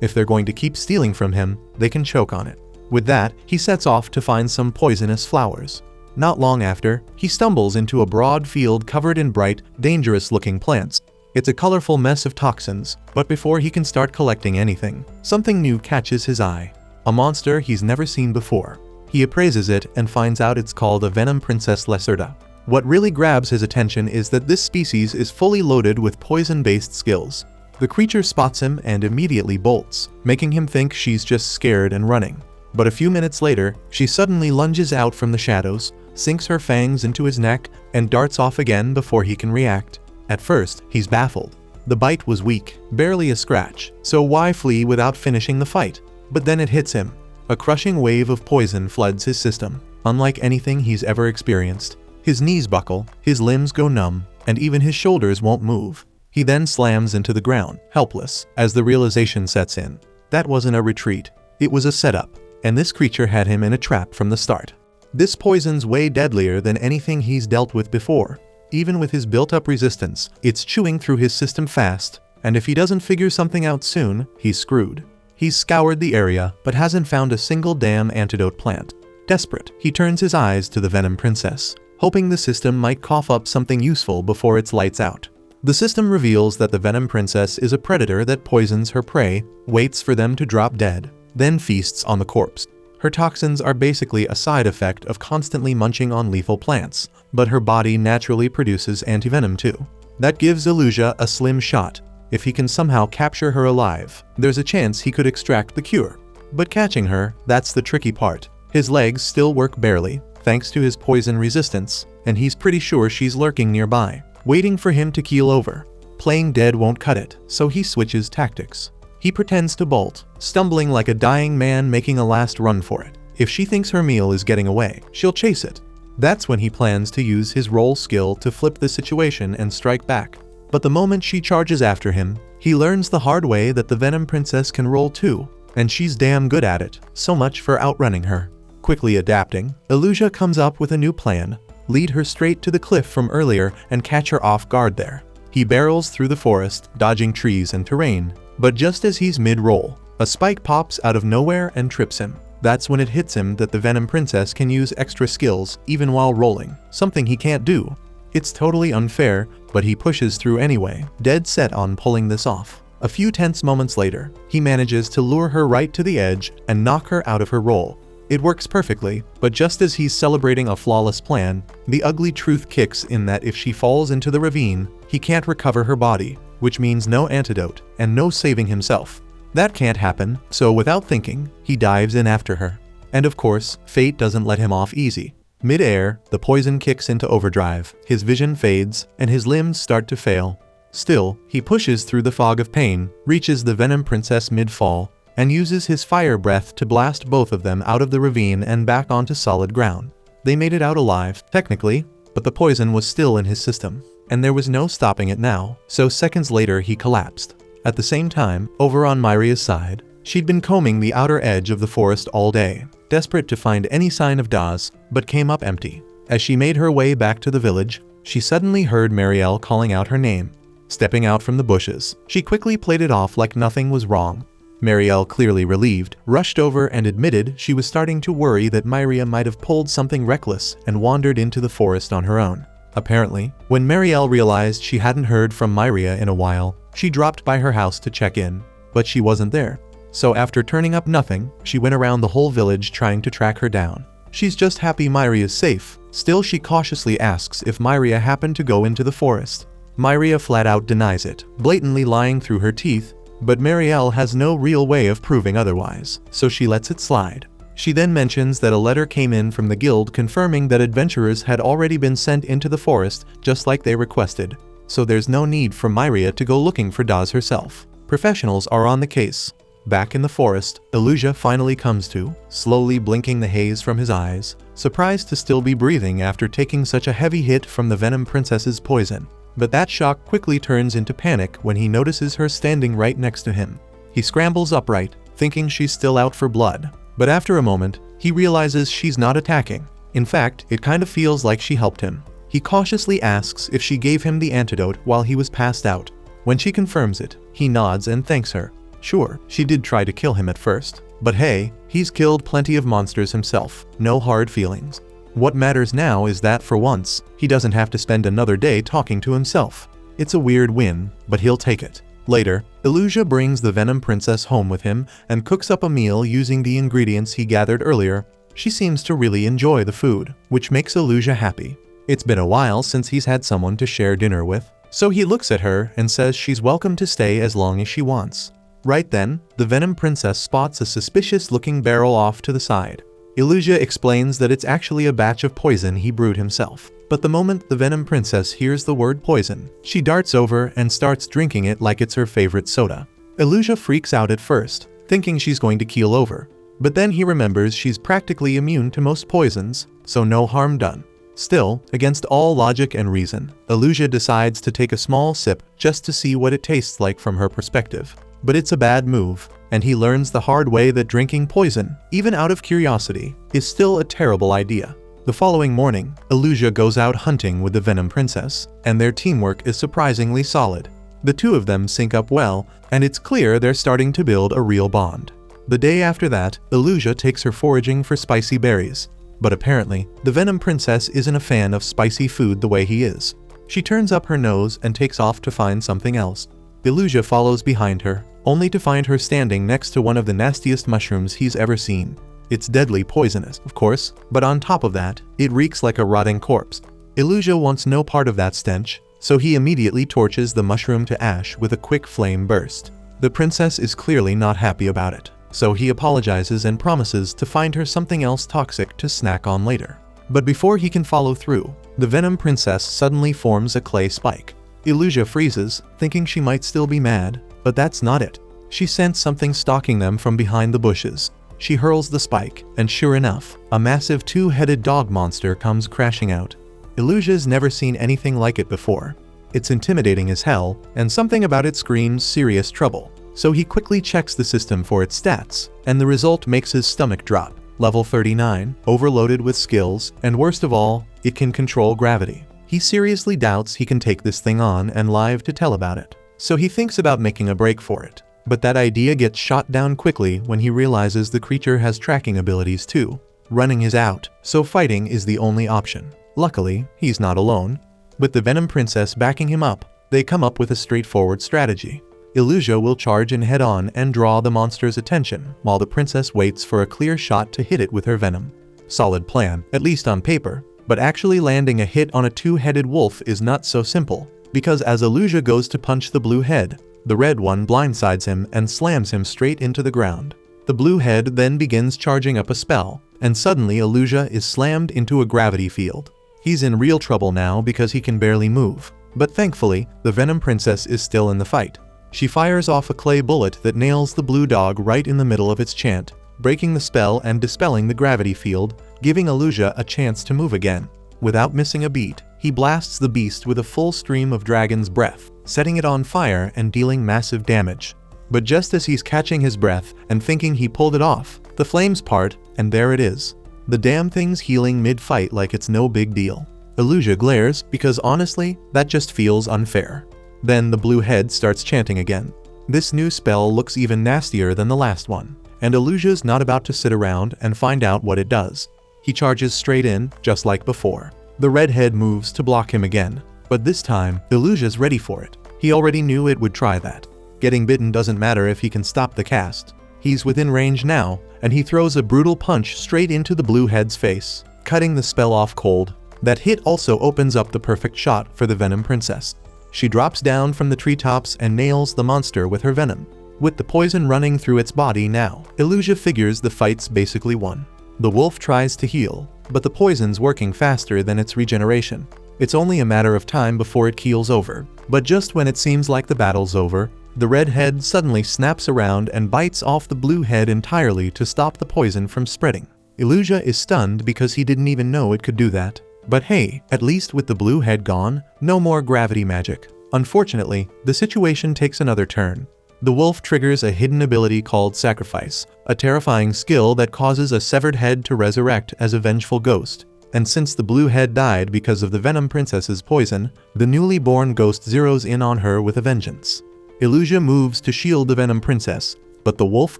Speaker 1: If they're going to keep stealing from him, they can choke on it. With that, he sets off to find some poisonous flowers. Not long after, he stumbles into a broad field covered in bright, dangerous-looking plants. It's a colorful mess of toxins, but before he can start collecting anything, something new catches his eye. A monster he's never seen before. He appraises it and finds out it's called a Venom Princess Lacerda. What really grabs his attention is that this species is fully loaded with poison-based skills. The creature spots him and immediately bolts, making him think she's just scared and running. But a few minutes later, she suddenly lunges out from the shadows, sinks her fangs into his neck, and darts off again before he can react. At first, he's baffled. The bite was weak, barely a scratch, so why flee without finishing the fight? But then it hits him. A crushing wave of poison floods his system, unlike anything he's ever experienced. His knees buckle, his limbs go numb, and even his shoulders won't move. He then slams into the ground, helpless, as the realization sets in. That wasn't a retreat. It was a setup, and this creature had him in a trap from the start. This poison's way deadlier than anything he's dealt with before. Even with his built-up resistance, it's chewing through his system fast, and if he doesn't figure something out soon, he's screwed. He's scoured the area, but hasn't found a single damn antidote plant. Desperate, he turns his eyes to the Venom Princess, hoping the system might cough up something useful before it's lights out. The system reveals that the Venom Princess is a predator that poisons her prey, waits for them to drop dead, then feasts on the corpse. Her toxins are basically a side effect of constantly munching on lethal plants, but her body naturally produces antivenom too. That gives Illusia a slim shot. If he can somehow capture her alive, there's a chance he could extract the cure. But catching her, that's the tricky part. His legs still work barely, thanks to his poison resistance, and he's pretty sure she's lurking nearby, waiting for him to keel over. Playing dead won't cut it, so he switches tactics. He pretends to bolt, stumbling like a dying man making a last run for it. If she thinks her meal is getting away, she'll chase it. That's when he plans to use his roll skill to flip the situation and strike back. But the moment she charges after him, he learns the hard way that the Venom Princess can roll too, and she's damn good at it, so much for outrunning her. Quickly adapting, Illusia comes up with a new plan: lead her straight to the cliff from earlier and catch her off guard there. He barrels through the forest, dodging trees and terrain, but just as he's mid-roll, a spike pops out of nowhere and trips him. That's when it hits him that the Venom Princess can use extra skills even while rolling, something he can't do. It's totally unfair, but he pushes through anyway, dead set on pulling this off. A few tense moments later, he manages to lure her right to the edge and knock her out of her roll. It works perfectly, but just as he's celebrating a flawless plan, the ugly truth kicks in that if she falls into the ravine, he can't recover her body, which means no antidote and no saving himself. That can't happen, so without thinking, he dives in after her. And of course, fate doesn't let him off easy. Mid-air, the poison kicks into overdrive, his vision fades, and his limbs start to fail. Still, he pushes through the fog of pain, reaches the Venom Princess mid-fall, and uses his fire breath to blast both of them out of the ravine and back onto solid ground. They made it out alive, technically, but the poison was still in his system, and there was no stopping it now, so seconds later he collapsed. At the same time, over on Myria's side, she'd been combing the outer edge of the forest all day, desperate to find any sign of Daz, but came up empty. As she made her way back to the village, she suddenly heard Marielle calling out her name. Stepping out from the bushes, she quickly played it off like nothing was wrong. Marielle, clearly relieved, rushed over and admitted she was starting to worry that Myria might have pulled something reckless and wandered into the forest on her own. Apparently, when Marielle realized she hadn't heard from Myria in a while, she dropped by her house to check in, but she wasn't there. So after turning up nothing, she went around the whole village trying to track her down. She's just happy Myria's safe. Still, she cautiously asks if Myria happened to go into the forest. Myria flat out denies it, blatantly lying through her teeth, but Marielle has no real way of proving otherwise, so she lets it slide. She then mentions that a letter came in from the guild confirming that adventurers had already been sent into the forest just like they requested, so there's no need for Myria to go looking for Daz herself. Professionals are on the case. Back in the forest, Illusia finally comes to, slowly blinking the haze from his eyes, surprised to still be breathing after taking such a heavy hit from the Venom Princess's poison. But that shock quickly turns into panic when he notices her standing right next to him. He scrambles upright, thinking she's still out for blood. But after a moment, he realizes she's not attacking. In fact, it kind of feels like she helped him. He cautiously asks if she gave him the antidote while he was passed out. When she confirms it, he nods and thanks her. Sure, she did try to kill him at first. But hey, he's killed plenty of monsters himself. No hard feelings. What matters now is that for once, he doesn't have to spend another day talking to himself. It's a weird win, but he'll take it. Later, Illusia brings the Venom Princess home with him and cooks up a meal using the ingredients he gathered earlier. She seems to really enjoy the food, which makes Illusia happy. It's been a while since he's had someone to share dinner with, so he looks at her and says she's welcome to stay as long as she wants. Right then, the Venom Princess spots a suspicious-looking barrel off to the side. Illusia explains that it's actually a batch of poison he brewed himself. But the moment the Venom Princess hears the word poison, she darts over and starts drinking it like it's her favorite soda. Illusia freaks out at first, thinking she's going to keel over. But then he remembers she's practically immune to most poisons, so no harm done. Still, against all logic and reason, Illusia decides to take a small sip just to see what it tastes like from her perspective. But it's a bad move, and he learns the hard way that drinking poison, even out of curiosity, is still a terrible idea. The following morning, Illusia goes out hunting with the Venom Princess, and their teamwork is surprisingly solid. The two of them sync up well, and it's clear they're starting to build a real bond. The day after that, Illusia takes her foraging for spicy berries. But apparently, the Venom Princess isn't a fan of spicy food the way he is. She turns up her nose and takes off to find something else. Illusia follows behind her, only to find her standing next to one of the nastiest mushrooms he's ever seen. It's deadly poisonous, of course, but on top of that, it reeks like a rotting corpse. Illusia wants no part of that stench, so he immediately torches the mushroom to ash with a quick flame burst. The princess is clearly not happy about it, so he apologizes and promises to find her something else toxic to snack on later. But before he can follow through, the Venom Princess suddenly forms a clay spike. Illusia freezes, thinking she might still be mad, but that's not it. She sensed something stalking them from behind the bushes. She hurls the spike, and sure enough, a massive two-headed dog monster comes crashing out. Illusia's never seen anything like it before. It's intimidating as hell, and something about it screams serious trouble. So he quickly checks the system for its stats, and the result makes his stomach drop. Level 39, overloaded with skills, and worst of all, it can control gravity. He seriously doubts he can take this thing on and live to tell about it. So he thinks about making a break for it. But that idea gets shot down quickly when he realizes the creature has tracking abilities too. Running is out, so fighting is the only option. Luckily, he's not alone. With the Venom Princess backing him up, they come up with a straightforward strategy. Illusia will charge in head-on and draw the monster's attention, while the princess waits for a clear shot to hit it with her venom. Solid plan, at least on paper, but actually landing a hit on a two-headed wolf is not so simple, because as Illusia goes to punch the blue head, the red one blindsides him and slams him straight into the ground. The blue head then begins charging up a spell, and suddenly Illusia is slammed into a gravity field. He's in real trouble now because he can barely move, but thankfully, the Venom Princess is still in the fight. She fires off a clay bullet that nails the blue dog right in the middle of its chant, breaking the spell and dispelling the gravity field, giving Illusia a chance to move again. Without missing a beat, he blasts the beast with a full stream of dragon's breath, setting it on fire and dealing massive damage. But just as he's catching his breath and thinking he pulled it off, the flames part, and there it is. The damn thing's healing mid-fight like it's no big deal. Illusia glares because honestly, that just feels unfair. Then the blue head starts chanting again. This new spell looks even nastier than the last one, and Illusia's not about to sit around and find out what it does. He charges straight in, just like before. The redhead moves to block him again, but this time, Illusia's ready for it. He already knew it would try that. Getting bitten doesn't matter if he can stop the cast. He's within range now, and he throws a brutal punch straight into the blue head's face, cutting the spell off cold. That hit also opens up the perfect shot for the Venom Princess. She drops down from the treetops and nails the monster with her venom. With the poison running through its body now, Illusia figures the fight's basically won. The wolf tries to heal, but the poison's working faster than its regeneration. It's only a matter of time before it keels over. But just when it seems like the battle's over, the red head suddenly snaps around and bites off the blue head entirely to stop the poison from spreading. Illusia is stunned because he didn't even know it could do that. But hey, at least with the blue head gone, no more gravity magic. Unfortunately, the situation takes another turn. The wolf triggers a hidden ability called Sacrifice, a terrifying skill that causes a severed head to resurrect as a vengeful ghost. And since the blue head died because of the Venom Princess's poison, the newly born ghost zeroes in on her with a vengeance. Illusia moves to shield the Venom Princess, but the wolf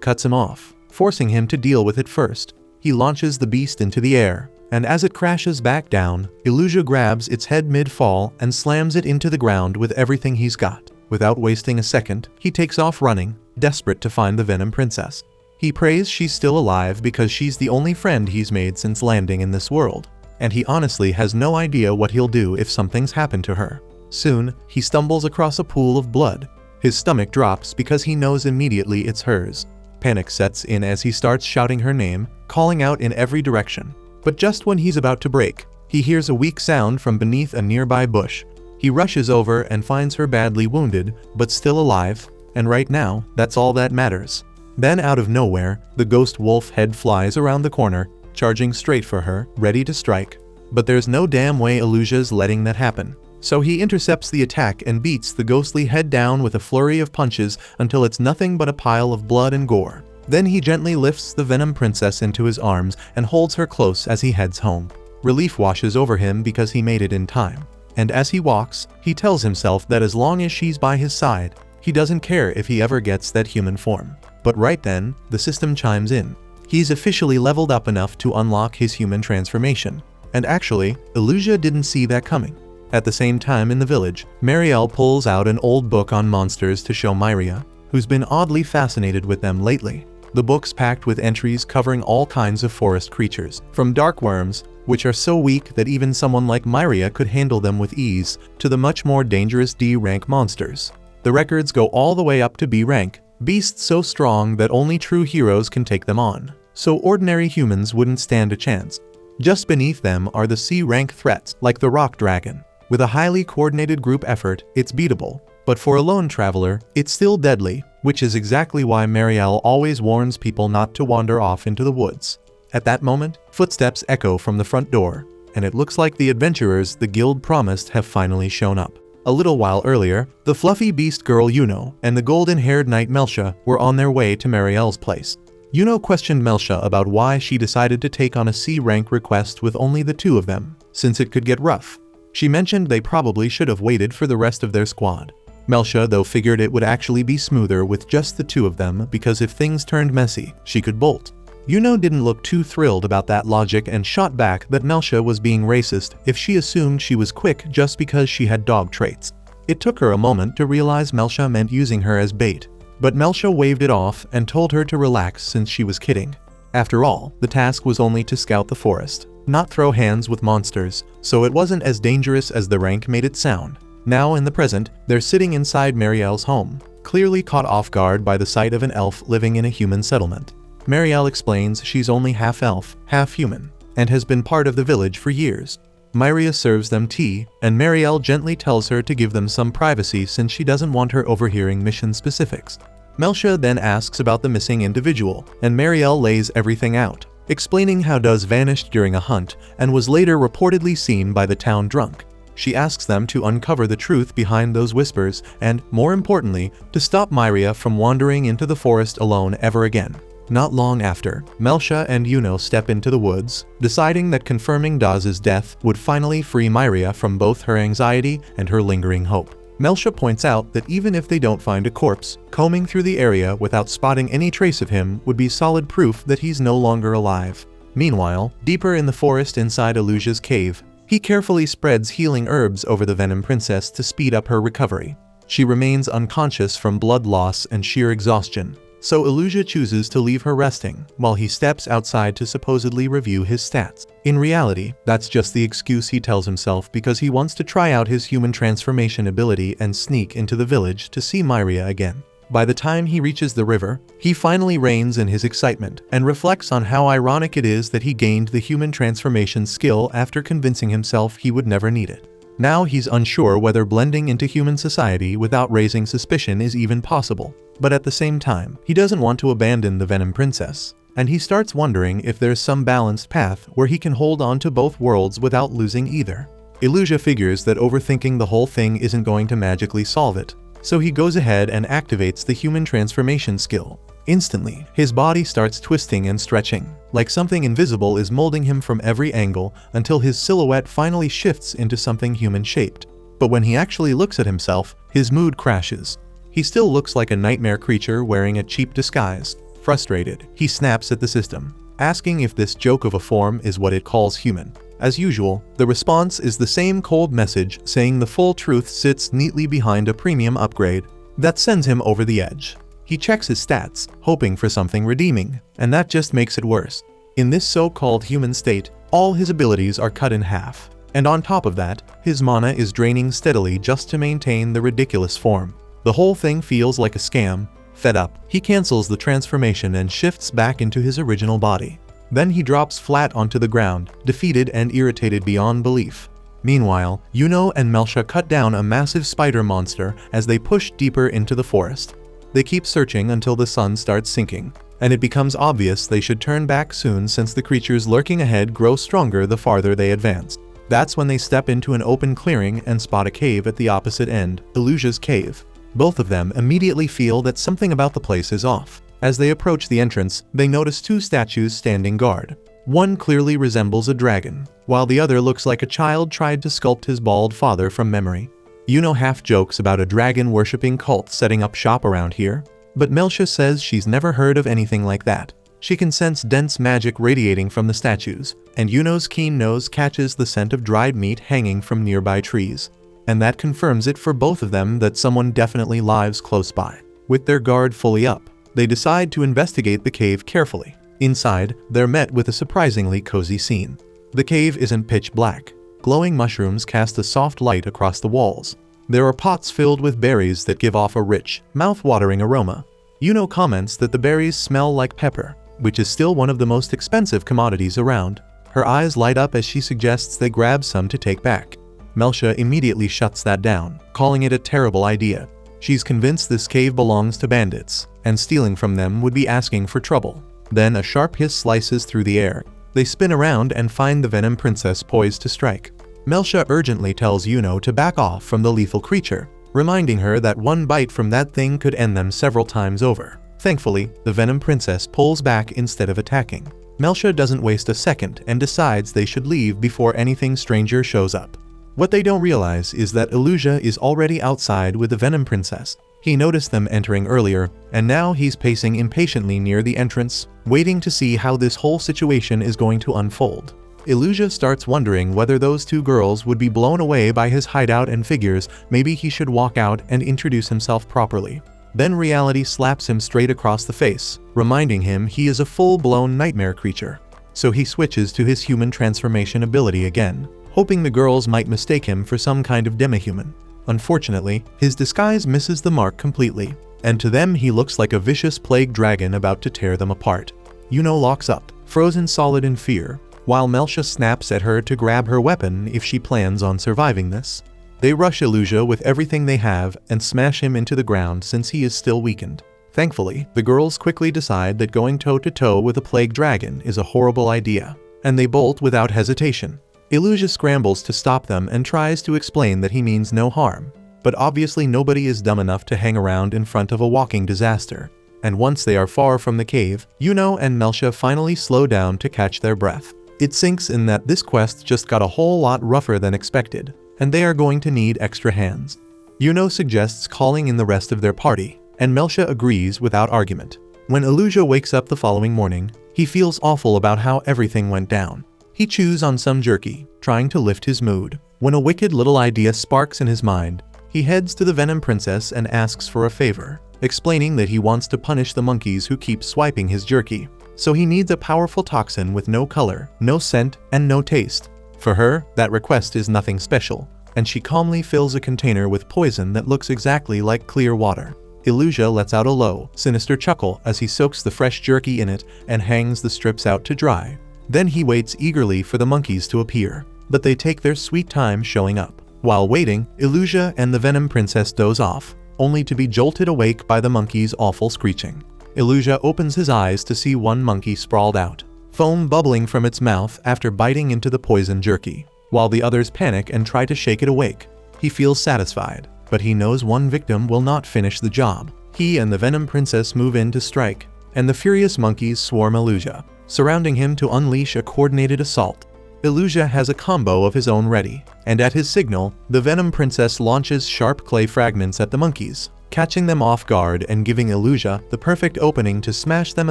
Speaker 1: cuts him off, forcing him to deal with it first. He launches the beast into the air, and as it crashes back down, Illusia grabs its head mid-fall and slams it into the ground with everything he's got. Without wasting a second, he takes off running, desperate to find the Venom Princess. He prays she's still alive because she's the only friend he's made since landing in this world, and he honestly has no idea what he'll do if something's happened to her. Soon, he stumbles across a pool of blood. His stomach drops because he knows immediately it's hers. Panic sets in as he starts shouting her name, calling out in every direction. But just when he's about to break, he hears a weak sound from beneath a nearby bush. He rushes over and finds her badly wounded, but still alive, and right now, that's all that matters. Then out of nowhere, the ghost wolf head flies around the corner, charging straight for her, ready to strike. But there's no damn way Illusia's letting that happen. So he intercepts the attack and beats the ghostly head down with a flurry of punches until it's nothing but a pile of blood and gore. Then he gently lifts the Venom Princess into his arms and holds her close as he heads home. Relief washes over him because he made it in time. And as he walks, he tells himself that as long as she's by his side, he doesn't care if he ever gets that human form. But right then, the system chimes in. He's officially leveled up enough to unlock his human transformation. And actually, Illusia didn't see that coming. At the same time in the village, Marielle pulls out an old book on monsters to show Myria, who's been oddly fascinated with them lately. The book's packed with entries covering all kinds of forest creatures, from dark worms, which are so weak that even someone like Myria could handle them with ease, to the much more dangerous D-rank monsters. The records go all the way up to B-rank, beasts so strong that only true heroes can take them on, so ordinary humans wouldn't stand a chance. Just beneath them are the C-rank threats, like the rock dragon. With a highly coordinated group effort, it's beatable, but for a lone traveler, it's still deadly, which is exactly why Marielle always warns people not to wander off into the woods. At that moment, footsteps echo from the front door, and it looks like the adventurers the guild promised have finally shown up. A little while earlier, the fluffy beast girl Yuno and the golden-haired knight Melcia were on their way to Marielle's place. Yuno questioned Melcia about why she decided to take on a C-rank request with only the two of them, since it could get rough. She mentioned they probably should have waited for the rest of their squad. Melcia, though, figured it would actually be smoother with just the two of them because if things turned messy, she could bolt. Yuno didn't look too thrilled about that logic and shot back that Melcia was being racist if she assumed she was quick just because she had dog traits. It took her a moment to realize Melcia meant using her as bait, but Melcia waved it off and told her to relax since she was kidding. After all, the task was only to scout the forest, not throw hands with monsters, so it wasn't as dangerous as the rank made it sound. Now in the present, they're sitting inside Marielle's home, clearly caught off guard by the sight of an elf living in a human settlement. Marielle explains she's only half elf, half human, and has been part of the village for years. Myria serves them tea, and Marielle gently tells her to give them some privacy since she doesn't want her overhearing mission specifics. Melcia then asks about the missing individual, and Marielle lays everything out, explaining how Duz vanished during a hunt and was later reportedly seen by the town drunk. She asks them to uncover the truth behind those whispers and, more importantly, to stop Myria from wandering into the forest alone ever again. Not long after, Melcia and Yuno step into the woods, deciding that confirming Daz's death would finally free Myria from both her anxiety and her lingering hope. Melcia points out that even if they don't find a corpse, combing through the area without spotting any trace of him would be solid proof that he's no longer alive. Meanwhile, deeper in the forest inside Illusia's cave, he carefully spreads healing herbs over the Venom Princess to speed up her recovery. She remains unconscious from blood loss and sheer exhaustion, so Illusia chooses to leave her resting while he steps outside to supposedly review his stats. In reality, that's just the excuse he tells himself because he wants to try out his human transformation ability and sneak into the village to see Myria again. By the time he reaches the river, he finally reins in his excitement and reflects on how ironic it is that he gained the human transformation skill after convincing himself he would never need it. Now he's unsure whether blending into human society without raising suspicion is even possible, but at the same time, he doesn't want to abandon the Venom Princess. and he starts wondering if there's some balanced path where he can hold on to both worlds without losing either. Illusia figures that overthinking the whole thing isn't going to magically solve it, so he goes ahead and activates the human transformation skill. Instantly, his body starts twisting and stretching, like something invisible is molding him from every angle until his silhouette finally shifts into something human-shaped. But when he actually looks at himself, his mood crashes. He still looks like a nightmare creature wearing a cheap disguise. Frustrated, he snaps at the system, asking if this joke of a form is what it calls human. As usual, the response is the same cold message saying the full truth sits neatly behind a premium upgrade. That sends him over the edge. He checks his stats, hoping for something redeeming, and that just makes it worse. In this so-called human state, all his abilities are cut in half, and on top of that, his mana is draining steadily just to maintain the ridiculous form. The whole thing feels like a scam. Fed up, he cancels the transformation and shifts back into his original body. Then he drops flat onto the ground, defeated and irritated beyond belief. Meanwhile, Yuno and Meltia cut down a massive spider monster as they push deeper into the forest. They keep searching until the sun starts sinking, and it becomes obvious they should turn back soon since the creatures lurking ahead grow stronger the farther they advance. That's when they step into an open clearing and spot a cave at the opposite end, Illusia's cave. Both of them immediately feel that something about the place is off. As they approach the entrance, they notice two statues standing guard. One clearly resembles a dragon, while the other looks like a child tried to sculpt his bald father from memory. Yuno half jokes about a dragon-worshipping cult setting up shop around here, but Meltia says she's never heard of anything like that. She can sense dense magic radiating from the statues, and Yuno's keen nose catches the scent of dried meat hanging from nearby trees. And that confirms it for both of them that someone definitely lives close by. With their guard fully up, they decide to investigate the cave carefully. Inside, they're met with a surprisingly cozy scene. The cave isn't pitch black. Glowing mushrooms cast a soft light across the walls. There are pots filled with berries that give off a rich, mouth-watering aroma. Yuno comments that the berries smell like pepper, which is still one of the most expensive commodities around. Her eyes light up as she suggests they grab some to take back. Meltia immediately shuts that down, calling it a terrible idea. She's convinced this cave belongs to bandits, and stealing from them would be asking for trouble. Then a sharp hiss slices through the air. They spin around and find the Venom princess poised to strike. Meltia urgently tells Yuno to back off from the lethal creature, reminding her that one bite from that thing could end them several times over. Thankfully, the Venom princess pulls back instead of attacking. Meltia doesn't waste a second and decides they should leave before anything stranger shows up. What they don't realize is that Illusia is already outside with the Venom princess. He noticed them entering earlier, and now he's pacing impatiently near the entrance, waiting to see how this whole situation is going to unfold. Illusia starts wondering whether those two girls would be blown away by his hideout and figures maybe he should walk out and introduce himself properly. Then reality slaps him straight across the face, reminding him he is a full-blown nightmare creature. So he switches to his human transformation ability again, hoping the girls might mistake him for some kind of demi-human. Unfortunately, his disguise misses the mark completely, and to them he looks like a vicious plague dragon about to tear them apart. Yuno locks up, frozen solid in fear, while Meltia snaps at her to grab her weapon if she plans on surviving this. They rush Illusia with everything they have and smash him into the ground since he is still weakened. Thankfully, the girls quickly decide that going toe-to-toe with a plague dragon is a horrible idea, and they bolt without hesitation. Illusia scrambles to stop them and tries to explain that he means no harm, but obviously nobody is dumb enough to hang around in front of a walking disaster. And once they are far from the cave, Yuno and Meltia finally slow down to catch their breath. It sinks in that this quest just got a whole lot rougher than expected, and they are going to need extra hands. Yuno suggests calling in the rest of their party, and Meltia agrees without argument. When Illusia wakes up the following morning, he feels awful about how everything went down. He chews on some jerky, trying to lift his mood. When a wicked little idea sparks in his mind, he heads to the Venom princess and asks for a favor, explaining that he wants to punish the monkeys who keep swiping his jerky. So he needs a powerful toxin with no color, no scent, and no taste. For her, that request is nothing special, and she calmly fills a container with poison that looks exactly like clear water. Illusia lets out a low, sinister chuckle as he soaks the fresh jerky in it and hangs the strips out to dry. Then he waits eagerly for the monkeys to appear, but they take their sweet time showing up. While waiting, Illusia and the Venom princess doze off, only to be jolted awake by the monkeys' awful screeching. Illusia opens his eyes to see one monkey sprawled out, foam bubbling from its mouth after biting into the poison jerky. While the others panic and try to shake it awake, he feels satisfied, but he knows one victim will not finish the job. He and the Venom Princess move in to strike, and the furious monkeys swarm Illusia, surrounding him to unleash a coordinated assault. Illusia has a combo of his own ready, and at his signal, the Venom Princess launches sharp clay fragments at the monkeys, catching them off guard and giving Illusia the perfect opening to smash them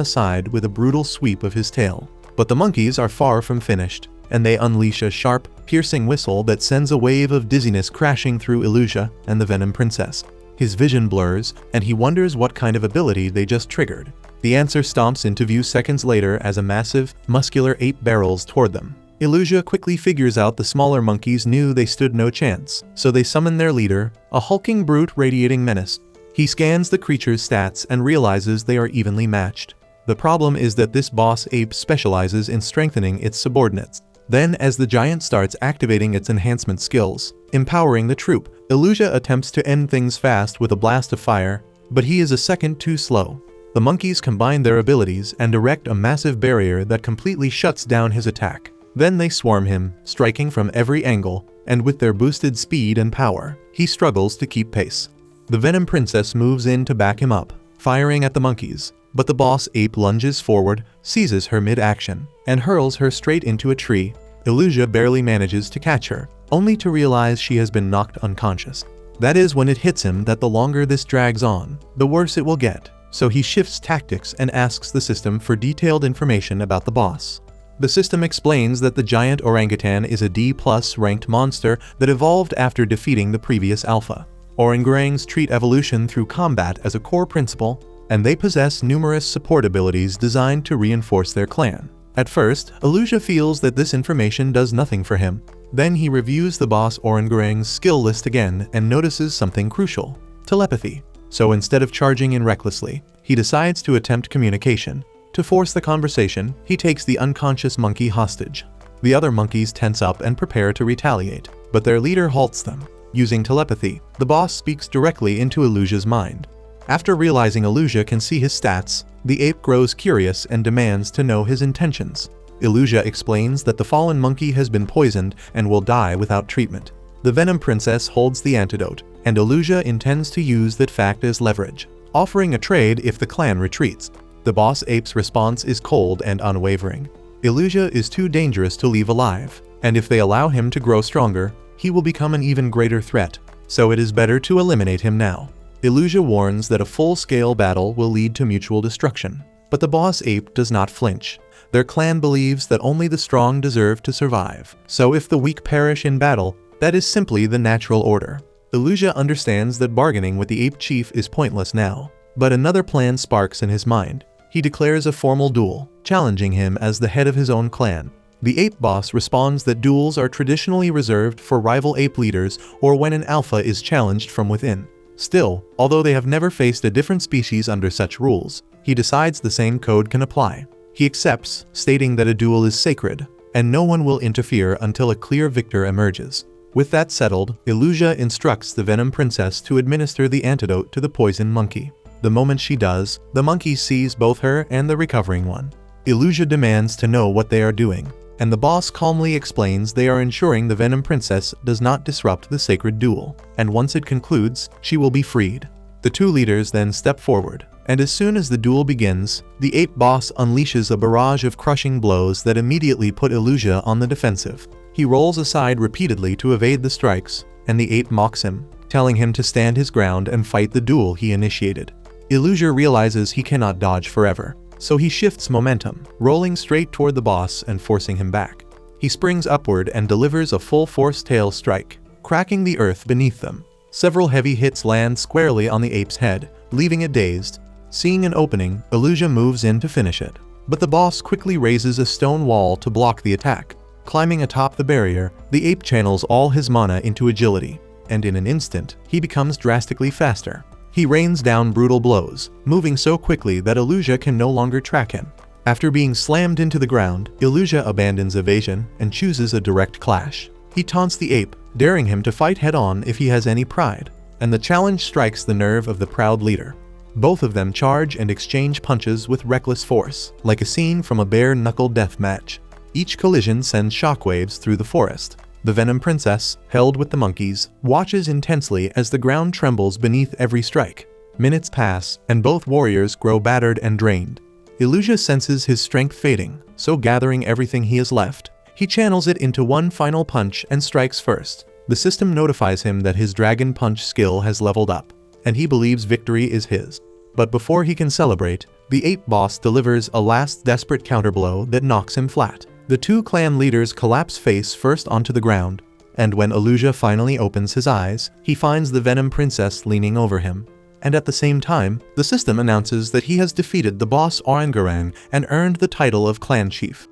Speaker 1: aside with a brutal sweep of his tail. But the monkeys are far from finished, and they unleash a sharp, piercing whistle that sends a wave of dizziness crashing through Illusia and the Venom Princess. His vision blurs, and he wonders what kind of ability they just triggered. The answer stomps into view seconds later as a massive, muscular ape barrels toward them. Illusia quickly figures out the smaller monkeys knew they stood no chance, so they summon their leader, a hulking brute radiating menace. He scans the creature's stats and realizes they are evenly matched. The problem is that this boss ape specializes in strengthening its subordinates. Then, as the giant starts activating its enhancement skills, empowering the troop, Illusia attempts to end things fast with a blast of fire, but he is a second too slow. The monkeys combine their abilities and erect a massive barrier that completely shuts down his attack. Then they swarm him, striking from every angle, and with their boosted speed and power, he struggles to keep pace. The Venom Princess moves in to back him up, firing at the monkeys, but the boss ape lunges forward, seizes her mid-action, and hurls her straight into a tree. Illusia barely manages to catch her, only to realize she has been knocked unconscious. That is when it hits him that the longer this drags on, the worse it will get, so he shifts tactics and asks the system for detailed information about the boss. The system explains that the giant orangutan is a D+ ranked monster that evolved after defeating the previous alpha. Orangutans treat evolution through combat as a core principle, and they possess numerous support abilities designed to reinforce their clan. At first, Illusia feels that this information does nothing for him. Then he reviews the boss orangutan's skill list again and notices something crucial: telepathy. So instead of charging in recklessly, he decides to attempt communication. To force the conversation, he takes the unconscious monkey hostage. The other monkeys tense up and prepare to retaliate, but their leader halts them. Using telepathy, the boss speaks directly into Illusia's mind. After realizing Illusia can see his stats, the ape grows curious and demands to know his intentions. Illusia explains that the fallen monkey has been poisoned and will die without treatment. The Venom Princess holds the antidote, and Illusia intends to use that fact as leverage, offering a trade if the clan retreats. The boss ape's response is cold and unwavering. Illusia is too dangerous to leave alive, and if they allow him to grow stronger, he will become an even greater threat, so it is better to eliminate him now. Illusia warns that a full-scale battle will lead to mutual destruction, but the boss ape does not flinch. Their clan believes that only the strong deserve to survive, so if the weak perish in battle, that is simply the natural order. Illusia understands that bargaining with the ape chief is pointless now, but another plan sparks in his mind. He declares a formal duel, challenging him as the head of his own clan. The ape boss responds that duels are traditionally reserved for rival ape leaders or when an alpha is challenged from within. Still, although they have never faced a different species under such rules, he decides the same code can apply. He accepts, stating that a duel is sacred, and no one will interfere until a clear victor emerges. With that settled, Illusia instructs the Venom Princess to administer the antidote to the poison monkey. The moment she does, the monkey sees both her and the recovering one. Illusia demands to know what they are doing, and the boss calmly explains they are ensuring the Venom Princess does not disrupt the sacred duel, and once it concludes, she will be freed. The two leaders then step forward, and as soon as the duel begins, the ape boss unleashes a barrage of crushing blows that immediately put Illusia on the defensive. He rolls aside repeatedly to evade the strikes, and the ape mocks him, telling him to stand his ground and fight the duel he initiated. Illusia realizes he cannot dodge forever, so he shifts momentum, rolling straight toward the boss and forcing him back. He springs upward and delivers a full-force tail strike, cracking the earth beneath them. Several heavy hits land squarely on the ape's head, leaving it dazed. Seeing an opening, Illusia moves in to finish it, but the boss quickly raises a stone wall to block the attack. Climbing atop the barrier, the ape channels all his mana into agility, and in an instant, he becomes drastically faster. He rains down brutal blows, moving so quickly that Illusia can no longer track him. After being slammed into the ground, Illusia abandons evasion and chooses a direct clash. He taunts the ape, daring him to fight head-on if he has any pride, and the challenge strikes the nerve of the proud leader. Both of them charge and exchange punches with reckless force, like a scene from a bare-knuckle death match. Each collision sends shockwaves through the forest. The Venom Princess, held with the monkeys, watches intensely as the ground trembles beneath every strike. Minutes pass, and both warriors grow battered and drained. Illusia senses his strength fading, so gathering everything he has left, he channels it into one final punch and strikes first. The system notifies him that his Dragon Punch skill has leveled up, and he believes victory is his. But before he can celebrate, the ape boss delivers a last desperate counterblow that knocks him flat. The two clan leaders collapse face first onto the ground, and when Illusia finally opens his eyes, he finds the Venom Princess leaning over him. And at the same time, the system announces that he has defeated the boss Orangutan and earned the title of Clan Chief.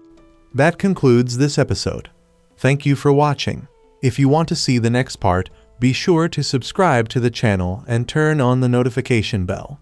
Speaker 1: That concludes this episode. Thank you for watching. If you want to see the next part, be sure to subscribe to the channel and turn on the notification bell.